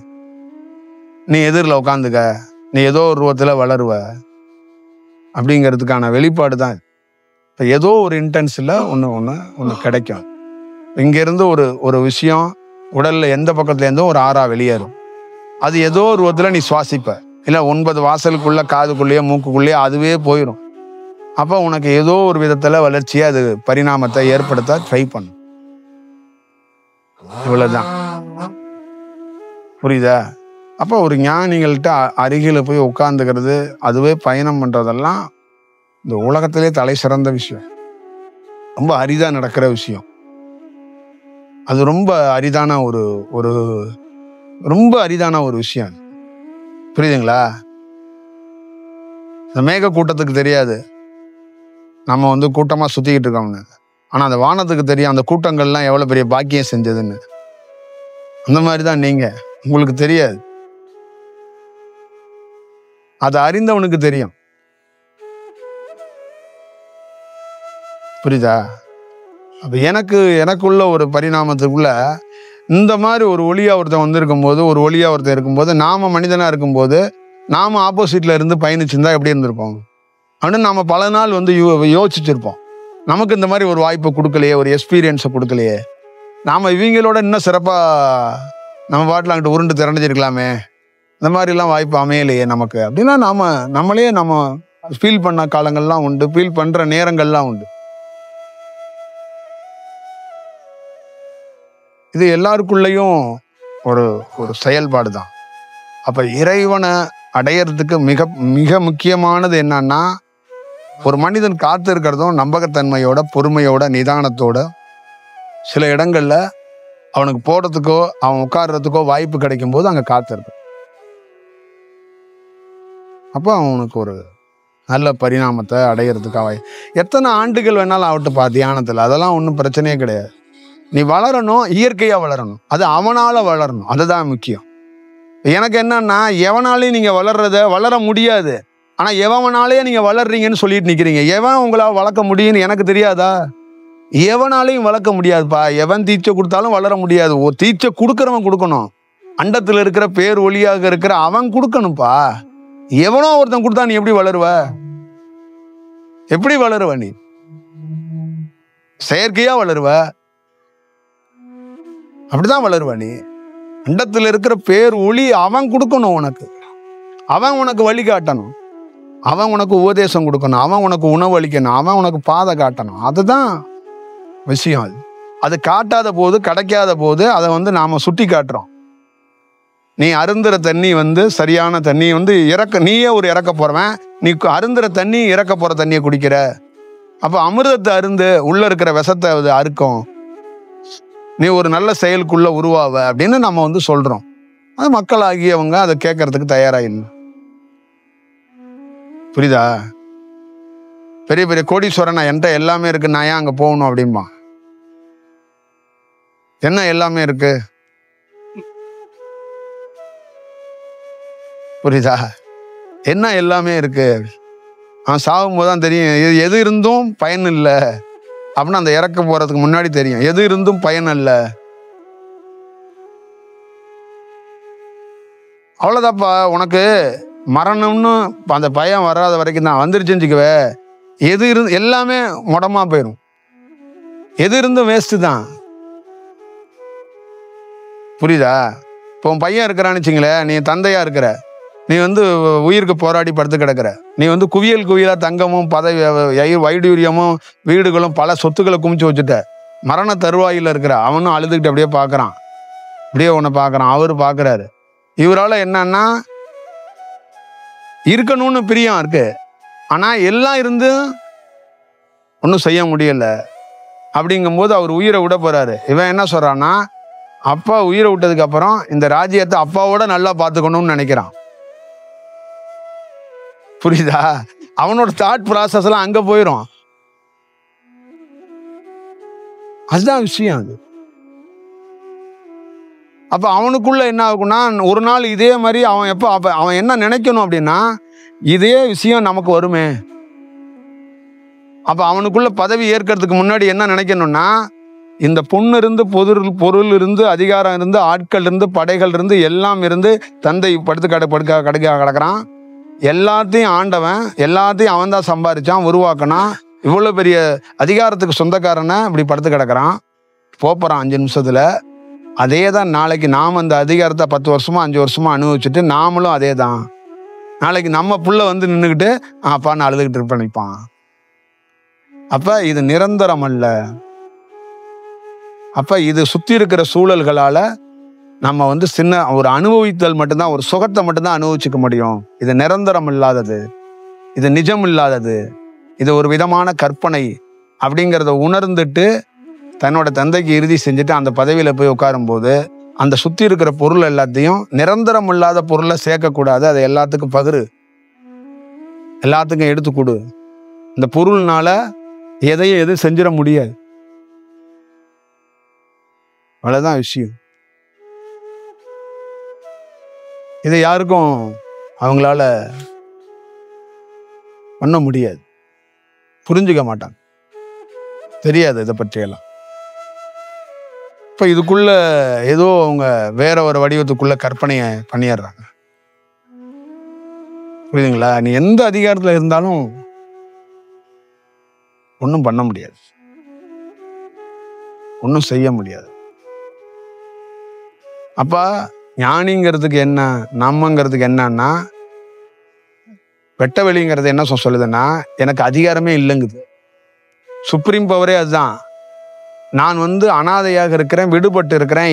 நீ எதிரில் உட்காந்துக்க, நீ ஏதோ ஒரு ரூபத்துல வளருவ அப்படிங்கிறதுக்கான வெளிப்பாடு தான். இப்போ ஏதோ ஒரு இன்டென்ஸில் ஒன்று கிடைக்கும். இங்கேருந்து ஒரு விஷயம் உடலில் எந்த பக்கத்துலேருந்தும் ஒரு ஆறா வெளியேறும். அது ஏதோ ஒரு ரூபத்தில் நீ சுவாசிப்ப, இல்லை 9 வாசலுக்குள்ள காதுக்குள்ளேயோ மூக்குக்குள்ளேயோ அதுவே போயிடும். அப்போ உனக்கு ஏதோ ஒரு விதத்தில் வளர்ச்சியை அது பரிணாமத்தை ஏற்படுத்த ட்ரை பண்ணும். இவ்வளவுதான். புரியுதா? அப்போ ஒரு ஞானிகள்கிட்ட அருகில் போய் உட்காந்துக்கிறது, அதுவே பயணம் பண்ணுறதெல்லாம் இந்த உலகத்திலே தலை சிறந்த விஷயம். ரொம்ப அரிதாக நடக்கிற விஷயம். அது ரொம்ப அரிதான ஒரு ரொம்ப அரிதான ஒரு விஷயம். புரியுதுங்களா? இந்த மேக கூட்டத்துக்கு தெரியாது நம்ம கூட்டமாக சுற்றிக்கிட்டு இருக்கோம்னு. ஆனால் அந்த வானத்துக்கு தெரியும் அந்த கூட்டங்கள்லாம் எவ்வளோ பெரிய பாக்கியம் செஞ்சதுன்னு. அந்த மாதிரி தான் நீங்கள், உங்களுக்கு தெரியாது, அதை அறிந்தவனுக்கு தெரியும். புரியுதா? அப்போ எனக்குள்ள ஒரு பரிணாமத்துக்குள்ள இந்த மாதிரி ஒரு ஒளியா ஒருத்தன் வந்திருக்கும் போது, ஒரு ஒளியா ஒருத்தன் இருக்கும்போது, நாம மனிதனா இருக்கும்போது நாம ஆப்போசிட்ல இருந்து பயணிச்சிருந்தா எப்படி இருந்திருப்போம் அப்படின்னு நாம பல நாள் யோசிச்சிருப்போம். நமக்கு இந்த மாதிரி ஒரு வாய்ப்பை கொடுக்கலையே, ஒரு எக்ஸ்பீரியன்ஸை கொடுக்கலையே நாம் இவங்களோட இன்னும் சிறப்பாக நம்ம பாட்டில் அங்கிட்டு உருண்டு திரண்டிச்சிருக்கலாமே, இந்த மாதிரிலாம் வாய்ப்பு அமையலையே நமக்கு அப்படின்னா நம்மளே ஃபீல் பண்ண காலங்கள்லாம் உண்டு, ஃபீல் பண்ணுற நேரங்கள்லாம் உண்டு. இது எல்லாருக்குள்ளேயும் ஒரு ஒரு செயல்பாடு தான். அப்போ இறைவனை அடையிறதுக்கு மிக மிக முக்கியமானது என்னன்னா, ஒரு மனிதன் காத்து இருக்கிறதும் நம்பகத்தன்மையோட, பொறுமையோட, நிதானத்தோட, சில இடங்கள்ல அவனுக்கு போடுறதுக்கோ அவன் உட்கார்றதுக்கோ வாய்ப்பு கிடைக்கும் போது அங்கே காத்து இருக்கு. அப்போ அவனுக்கு ஒரு நல்ல பரிணாமத்தை அடையிறதுக்காக எத்தனை ஆண்டுகள் வேணாலும் ஆகட்டுப்பா தியானத்தில், அதெல்லாம் ஒன்றும் பிரச்சனையே கிடையாது. நீ வளரணும், இயற்கையாக வளரணும், அது அவனால் வளரணும், அதுதான் முக்கியம். எனக்கு என்னன்னா, எவனாலையும் நீங்கள் வளர முடியாது. ஆனால் எவனாலேயே நீங்கள் வளர்றீங்கன்னு சொல்லிட்டு நிற்கிறீங்க. எவன் உங்களால் வளர்க்க முடியும்னு எனக்கு தெரியாதா? எவனாலையும் வளர்க்க முடியாதுப்பா. எவன் தீட்சை கொடுத்தாலும் வளர முடியாது. ஒரு தீட்சை கொடுக்குறவன் கொடுக்கணும். அண்டத்தில் இருக்கிற பேர் ஒளியாக இருக்கிற அவன் கொடுக்கணும்ப்பா. எவனோ ஒருத்தன் கொடுத்தா நீ எப்படி வளருவ? எப்படி வளருவ? நீ செயற்கையா வளருவ, அப்படிதான் வளருவ. நீ அண்டத்தில் இருக்கிற பேர் ஒளி அவன் கொடுக்கணும் உனக்கு. அவன் உனக்கு வழி காட்டணும், அவன் உனக்கு உபதேசம் கொடுக்கணும், அவன் உனக்கு உணவு அளிக்கணும், அவன் உனக்கு பாதை காட்டணும். அதுதான் விஷயம். அது காட்டாத போது, கிடைக்காத போது அதை நாம சுட்டி காட்டுறோம். நீ அருந்துற தண்ணி சரியான தண்ணி நீயே ஒரு இறக்க போறவன், நீ அருந்துற தண்ணி இறக்க போற தண்ணியை குடிக்கிற. அப்போ அமிர்தத்தை அருந்து உள்ள இருக்கிற விஷத்தை அது அறுக்கும். நீ ஒரு நல்ல செயலுக்குள்ள உருவாவ அப்படின்னு நம்ம சொல்றோம். அது மக்களாகியவங்க அதை கேட்கறதுக்கு தயாரா இல்லை. புரியுதா? பெரிய பெரிய கோடீஸ்வரன் என்கிட்ட எல்லாமே இருக்கு, நான் ஏன் அங்க போகணும் அப்படின்பா. என்ன எல்லாமே இருக்கு? புரியுதா? என்ன எல்லாமே இருக்கு? அவன் சாகும் போதுதான் தெரியும் எது இருந்தும் பயன் இல்லை அப்படின்னு. அந்த இறக்க போறதுக்கு முன்னாடி தெரியும் எது இருந்தும் பயன் அல்ல. அவ்வளோதாப்பா. உனக்கு மரணம்னு அந்த பயம் வராத வரைக்கும் தான். வந்துருச்சுச்சுக்குவே எது எல்லாமே முடமா போயிடும். எது இருந்தும் வேஸ்ட்டு தான். புரியுதா? இப்போ உன் பையன் இருக்கிறான்னு வச்சுங்களேன், நீ தந்தையா இருக்கிற, நீ உயிருக்கு போராடி படுத்து கிடக்கிற, நீ குவியல் குவியலாக தங்கமும் பதவி வைடூரியமும் வீடுகளும் பல சொத்துக்களை குமிச்சு வச்சுட்ட. மரண தருவாயில் இருக்கிற அவனும் அழுதுகிட்டு அப்படியே பார்க்குறான், அப்படியே உன்னை பார்க்குறான், அவரு பார்க்குறாரு. இவரால் என்னன்னா இருக்கணும்னு பிரியம் இருக்கு, ஆனால் எல்லாம் இருந்து ஒன்றும் செய்ய முடியலை. அப்படிங்கும்போது அவர் உயிரை விட போறாரு. இவன் என்ன சொல்றான்னா, அப்பா உயிரை விட்டதுக்கு அப்புறம் இந்த ராஜ்யத்தை அப்பாவோட நல்லா பார்த்துக்கணும்னு நினைக்கிறான். புரியுதா? அவனோட தாட் ப்ராசஸ் எல்லாம் அங்க போயிடும். அதுதான் விஷயம். அது அப்ப அவனுக்குள்ள என்ன ஆகும்னா, ஒரு நாள் இதே மாதிரி அவன் என்ன நினைக்கணும் அப்படின்னா, இதே விஷயம் நமக்கு வருமே. அப்ப அவனுக்குள்ள பதவி ஏற்கிறதுக்கு முன்னாடி என்ன நினைக்கணும்னா, இந்த பொண்ணு இருந்து பொருள் இருந்து அதிகாரம் இருந்து ஆட்கள் இருந்து படைகள் இருந்து எல்லாம் இருந்து தந்தை படுத்து கிடக்கிறான். எல்லாத்தையும் ஆண்டவன், எல்லாத்தையும் அவன் தான் சம்பாதிச்சான், உருவாக்கினான். இவ்வளோ பெரிய அதிகாரத்துக்கு சொந்தக்காரனை இப்படி படுத்து கிடக்கிறான், போறான் 5 நிமிஷத்துல. அதே தான் நாளைக்கு நாம் அந்த அதிகாரத்தை 10 வருஷமா 5 வருஷமா அனுபவிச்சுட்டு நாமளும் அதே தான். நாளைக்கு நம்ம புள்ள நின்றுக்கிட்டு அப்பான்னு அழுதுகிட்டு இருப்பான். அப்ப இது நிரந்தரம் அல்ல. அப்ப இது சுத்தி இருக்கிற சூழல்களால நம்ம சின்ன ஒரு அனுபவித்தல் மட்டும்தான், ஒரு சுகத்தை மட்டும்தான் அனுபவிச்சுக்க முடியும். இது நிரந்தரம் இல்லாதது, இது நிஜம் இல்லாதது, இது ஒரு விதமான கற்பனை அப்படிங்கிறத உணர்ந்துட்டு தன்னோட தந்தைக்கு இறுதி செஞ்சுட்டு அந்த பதவியில போய் உட்காரும்போது அந்த சுத்தி இருக்கிற பொருள் எல்லாத்தையும், நிரந்தரம் இல்லாத பொருளை சேர்க்கக்கூடாது, அதை எல்லாத்துக்கும் பகிரு, எல்லாத்துக்கும் எடுத்து கொடு. இந்த பொருள்னால எதையும் செஞ்சிட முடியாது. அவ்வளவுதான் விஷயம். இதை யாருக்கும் அவங்களால பண்ண முடியாது, புரிஞ்சுக்க மாட்டாங்க, தெரியாது இதை பற்றியெல்லாம். இப்ப இதுக்குள்ள ஏதோ அவங்க வேற ஒரு வடிவத்துக்குள்ள கற்பனையை பண்ணிடுறாங்க. புரியுதுங்களா? நீ எந்த அதிகாரத்துல இருந்தாலும் ஒன்றும் பண்ண முடியாது, ஒன்றும் செய்ய முடியாது. அப்ப ஞானிங்கிறதுக்கு என்ன, நம்மங்கிறதுக்கு என்னன்னா, வெட்ட வெளிங்கிறது என்ன சொல்லுதுன்னா, எனக்கு அதிகாரமே இல்லைங்குது. சுப்ரீம் பவரே அதுதான். நான் அனாதையாக இருக்கிறேன், விடுபட்டு இருக்கிறேன்,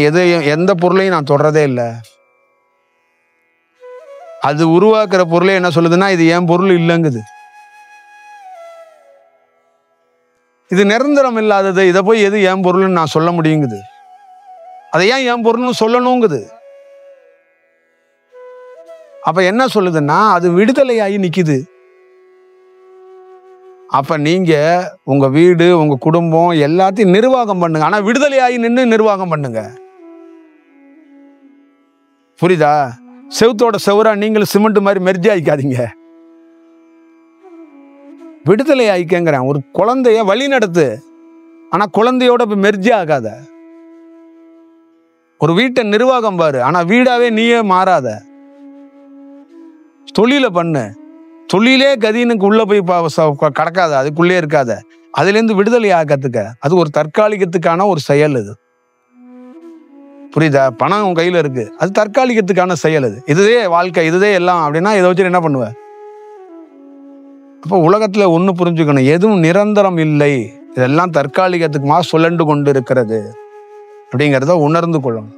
எந்த பொருளையும் நான் தொடறதே இல்லை. அது உருவாக்குற பொருளே என்ன சொல்லுதுன்னா, இது என் பொருள் இல்லைங்குது. இது நிரந்தரம் இல்லாதது, இதை போய் எது என் பொருள்னு நான் சொல்ல முடியுங்குது. அதை ஏன் என் பொருள்னு சொல்லணுங்குது. அப்ப என்ன சொல்லுதுன்னா, அது விடுதலையாகி நிக்குது. அப்ப நீங்க உங்க வீடு, உங்க குடும்பம் எல்லாத்தையும் நிர்வாகம் பண்ணுங்க. ஆனா விடுதலையாகி நின்று நிர்வாகம் பண்ணுங்க. புரியுதா? செவுத்தோட செவரா நீங்களும் சிமெண்ட் மாதிரி மெர்ஜி ஆயிக்காதீங்க. விடுதலை ஆயிக்கங்கிறேன். ஒரு குழந்தைய வழி நடத்து, ஆனா குழந்தையோட மெர்ஜி ஆகாத. ஒரு வீட்டை நிர்வாகம் பாரு, ஆனா வீடாவே நீயே மாறாத. தொழில பண்ணு, தொழிலே கதினுக்கு உள்ள போய் கடக்காத, அதுக்குள்ளே இருக்காத. அதுல இருந்து விடுதலை ஆகத்துக்க. அது ஒரு தற்காலிகத்துக்கான ஒரு செயல். இது புரியுதா? பணம் உன் கையில இருக்கு, அது தற்காலிகத்துக்கான செயல். இதுவே வாழ்க்கை, இதுவே எல்லாம் அப்படின்னா இதை வச்சு என்ன பண்ணுவ? அப்போ உலகத்துல ஒண்ணு புரிஞ்சுக்கணும், எதுவும் நிரந்தரம் இல்லை, இதெல்லாம் தற்காலிகத்துக்குமா சுழண்டு கொண்டு இருக்கிறது அப்படிங்கிறத உணர்ந்து கொள்ளணும்.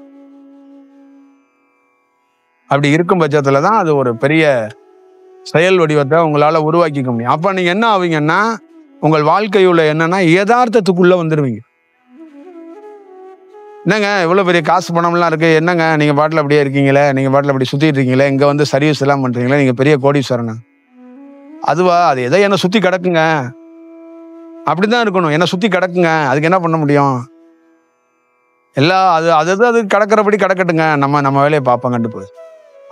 அப்படி இருக்கும் பட்சத்துலதான் அது ஒரு பெரிய செயல் வடிவத்தை உங்களால உருவாக்கிக்க முடியும். அப்ப நீங்க என்ன ஆவீங்கன்னா, உங்கள் வாழ்க்கையுள்ள என்னன்னா யதார்த்தத்துக்குள்ள வந்துடுவீங்க. என்னங்க இவ்வளவு பெரிய காசு பணம்லாம் இருக்கு, என்னங்க நீங்க பாட்டில் அப்படியே இருக்கீங்களே, நீங்க பாட்டில் அப்படி சுத்திட்டு இருக்கீங்களே, இங்க சர்வீஸ் எல்லாம் பண்றீங்களே, நீங்க பெரிய கோடீஸ்வரன். அதுவா? அது எதை என்ன சுத்தி கிடக்குங்க, அப்படிதான் இருக்கணும். என்ன சுத்தி கிடக்குங்க, அதுக்கு என்ன பண்ண முடியும்? எல்லாம் அது கிடக்கிறபடி கிடக்கட்டுங்க, நம்ம வேலையை பார்ப்போம் கண்டு போய்.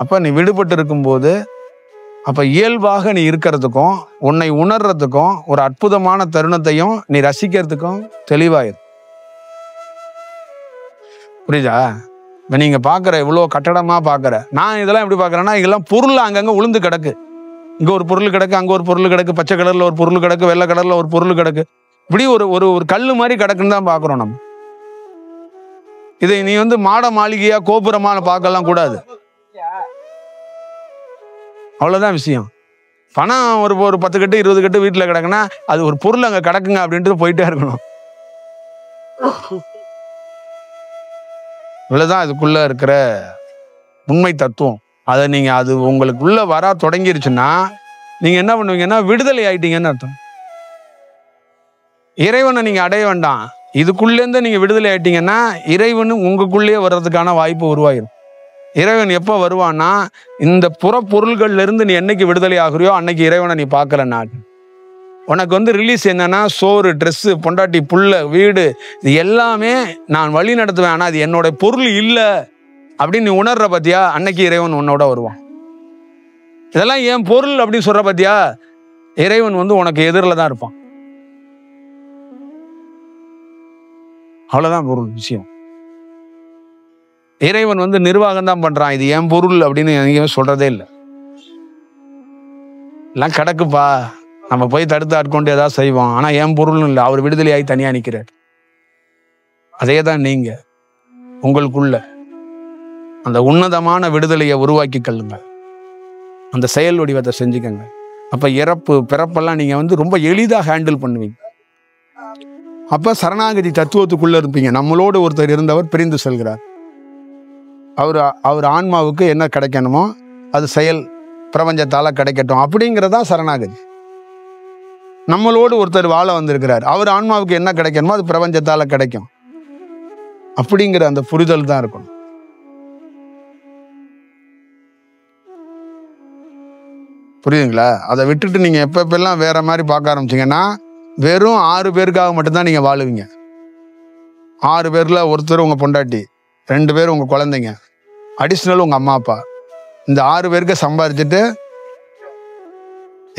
அப்ப நீ விடுபட்டு இருக்கும்போது, அப்ப இயல்பாக நீ இருக்கிறதுக்கும் உன்னை உணர்றதுக்கும் ஒரு அற்புதமான தருணத்தையும் நீ ரசிக்கிறதுக்கும் தெளிவாயிரு. புரியுதா? இப்ப நீங்க பாக்குற இவ்வளவு கட்டடமா பாக்குற, நான் இதெல்லாம் எப்படி பாக்குறேன்னா, இதெல்லாம் பொருள் அங்கங்க உளுந்து கிடக்கு. இங்க ஒரு பொருள் கிடக்கு, அங்க ஒரு பொருள் கிடக்கு, பச்சை கலர்ல ஒரு பொருள் கிடக்கு, வெள்ளை கலர்ல ஒரு பொருள் கிடக்கு. இப்படி ஒரு கல்லு மாதிரி கிடக்குன்னு தான் பாக்குறோம் நம்ம. இதை நீ மாட மாளிகையா கோபுரமான பார்க்கலாம் கூடாது. அவ்வளவுதான் விஷயம். பணம் ஒரு 10 கட்டு 20 கட்டு வீட்டுல கிடக்குன்னா அது ஒரு பொருள் அங்க கிடக்குங்க அப்படின்ட்டு போயிட்டே இருக்கணும். இவ்வளவுதான் இதுக்குள்ள இருக்கிற உண்மை தத்துவம். அதை நீங்க அது உங்களுக்குள்ள வர தொடங்கிருச்சுன்னா நீங்க என்ன பண்ணுவீங்கன்னா விடுதலை ஆயிட்டீங்கன்னு அர்த்தம். இறைவனை நீங்க அடைய வேண்டாம், இதுக்குள்ள இருந்து நீங்க விடுதலை ஆயிட்டீங்கன்னா இறைவனும் உங்களுக்குள்ளேயே வர்றதுக்கான வாய்ப்பு உருவாயிரும். இறைவன் எப்போ வருவான்னா, இந்த புற பொருள்கள்ல இருந்து நீ என்னைக்கு விடுதலை ஆகுறியோ அன்னைக்கு இறைவனை நீ பார்க்கலன்னா உனக்கு ரிலீஸ் என்னன்னா, சோறு, ட்ரெஸ்ஸு, பொண்டாட்டி, புள்ள, வீடு, இது எல்லாமே நான் வழி நடத்துவேன், ஆனா அது என்னோட பொருள் இல்லை அப்படின்னு நீ உணர்ற பத்தியா, அன்னைக்கு இறைவன் உன்னோட வருவான். இதெல்லாம் என் பொருள் அப்படின்னு சொல்ற பத்தியா, இறைவன் உனக்கு எதிரில் தான் இருப்பான். அவ்வளவுதான் பொருள் விஷயம். இறைவன் நிர்வாகம் தான் பண்றான், இது என் பொருள் அப்படின்னு எங்கேயுமே சொல்றதே இல்லை. எல்லாம் கிடக்குப்பா, நம்ம போய் தடுத்து ஆட்கொண்டு ஏதாவது செய்வோம், ஆனா என் பொருள்னு இல்லை, அவர் விடுதலையாகி தனியா நிற்கிறார். அதே தான் நீங்க உங்களுக்குள்ள அந்த உன்னதமான விடுதலையை உருவாக்கி கொள்ளுங்க, அந்த செயல் வடிவத்தை செஞ்சுக்கங்க. அப்ப இறப்பு பிறப்பெல்லாம் நீங்க ரொம்ப எளிதா ஹேண்டில் பண்ணுவீங்க. அப்ப சரணாகதி தத்துவத்துக்குள்ள இருப்பீங்க. நம்மளோடு ஒருத்தர் இருந்தவர் பிரிந்து செல்கிறார், அவர் ஆன்மாவுக்கு என்ன கிடைக்கணுமோ அது செயல் பிரபஞ்சத்தால கிடைக்கட்டும் அப்படிங்கிறதா சரணாகதி. நம்மளோடு ஒருத்தர் வாழ வந்திருக்கிறார், அவர் ஆன்மாவுக்கு என்ன கிடைக்கணுமோ அது பிரபஞ்சத்தால கிடைக்கும் அப்படிங்கிற அந்த புரிதல் தான் இருக்கணும். புரியுதுங்களா? அதை விட்டுட்டு நீங்க எப்பெல்லாம் வேற மாதிரி பார்க்க ஆரம்பிச்சீங்கன்னா, வெறும் 6 பேருக்காக மட்டும்தான் நீங்க வாழுவீங்க. 6 பேர்ல ஒருத்தர் உங்க பொண்டாட்டி, 2 பேர் உங்க குழந்தைங்க, அடிஷனல் உங்க அம்மா அப்பா. இந்த 6 பேருக்கு சம்பாதிச்சுட்டு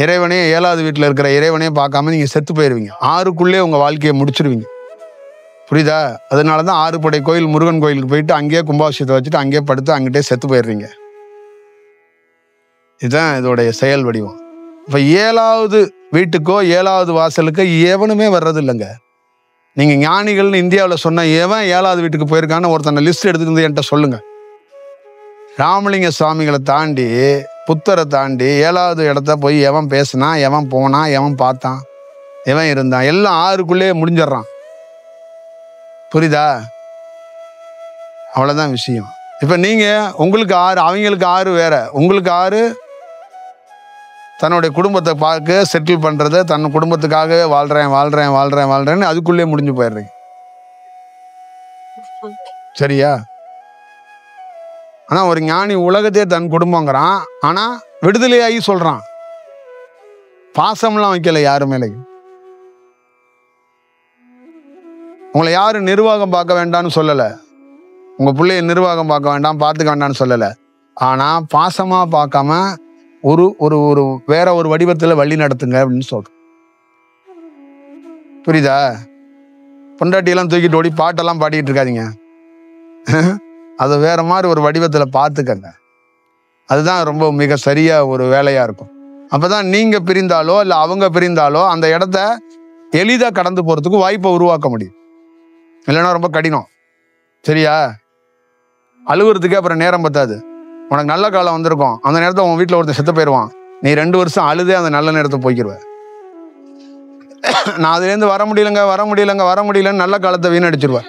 இறைவனையும் 7வது வீட்டில் இருக்கிற இறைவனையும் பார்க்காம நீங்க செத்து போயிருவீங்க. 6க்குள்ளே உங்க வாழ்க்கையை முடிச்சிருவீங்க. புரியுதா? அதனாலதான் 6 படை கோயில் முருகன் கோயிலுக்கு போயிட்டு அங்கேயே கும்பாபிஷேகத்தை வச்சுட்டு அங்கேயே படுத்து அங்கிட்டே செத்து போயிடுறீங்க. இதுதான் இதோடைய செயல் வடிவம். இப்ப 7வது வீட்டுக்கோ 7வது வாசலுக்கோ எவனுமே வர்றது இல்லைங்க. நீங்க ஞானிகள்னு இந்தியாவில் சொன்ன எவன் 7வது வீட்டுக்கு போயிருக்கான்னு ஒருத்தனை லிஸ்ட் எடுத்துக்கிட்டு என்கிட்ட சொல்லுங்க. ராமலிங்க சுவாமிகளை தாண்டி, புத்தரை தாண்டி 7வது இடத்த போய் எவன் பேசினா, எவன் போனான், எவன் பார்த்தான், எவன் இருந்தான், எல்லாம் ஆறுக்குள்ளே முடிஞ்சிடறான். புரியுதா? அவ்வளோதான் விஷயம். இப்போ நீங்கள் உங்களுக்கு 6, அவங்களுக்கு 6 வேற. உங்களுக்கு 6 தன்னுடைய குடும்பத்தை பார்க்க செட்டில் பண்ணுறது, தன் குடும்பத்துக்காகவே வாழ்கிறேன்னு அதுக்குள்ளே முடிஞ்சு போயிடுறீங்க. சரியா? ஆனால் ஒரு ஞானி உலகத்தையே தன் குடும்பங்கிறான். ஆனால் விடுதலையாகி சொல்கிறான். பாசம்லாம் வைக்கல யாரு மேலேயும். உங்களை யாரும் நிர்வாகம் பார்க்க வேண்டாம்னு சொல்லலை. உங்கள் பிள்ளைய நிர்வாகம் பார்க்க வேண்டாம், பார்த்துக்க வேண்டாம்னு சொல்லலை. ஆனால் பாசமாக பார்க்காம ஒரு ஒரு ஒரு வேற ஒரு வடிவத்தில் வழி நடத்துங்க அப்படின்னு சொல்கிறேன். புரியுதா? பொண்டாட்டியெல்லாம் தூக்கிட்டு ஓடி பாட்டெல்லாம் பாடிக்கிட்டு இருக்காதீங்க. அதை வேற மாதிரி ஒரு வடிவத்தில் பார்த்துக்கங்க. அதுதான் ரொம்ப மிக சரியா ஒரு வேலையாக இருக்கும். அப்போ தான் நீங்கள் பிரிந்தாலோ இல்லை அவங்க பிரிந்தாலோ அந்த இடத்த எளிதாக கடந்து போகிறதுக்கு வாய்ப்பை உருவாக்க முடியும். இல்லைன்னா ரொம்ப கடினம். சரியா? அழுகுறதுக்கே அப்புறம் நேரம் பத்தாது. உனக்கு நல்ல காலம் வந்திருக்கும், அந்த நேரத்தை உன் வீட்டில் ஒருத்தர் செத்து போயிடுவான். நீ 2 வருஷம் அழுதே அந்த நல்ல நேரத்தை போய்க்கிடுவேன். நான் அதுலேருந்து வர முடியலன்னு நல்ல காலத்தை வீணடிச்சிருவேன்.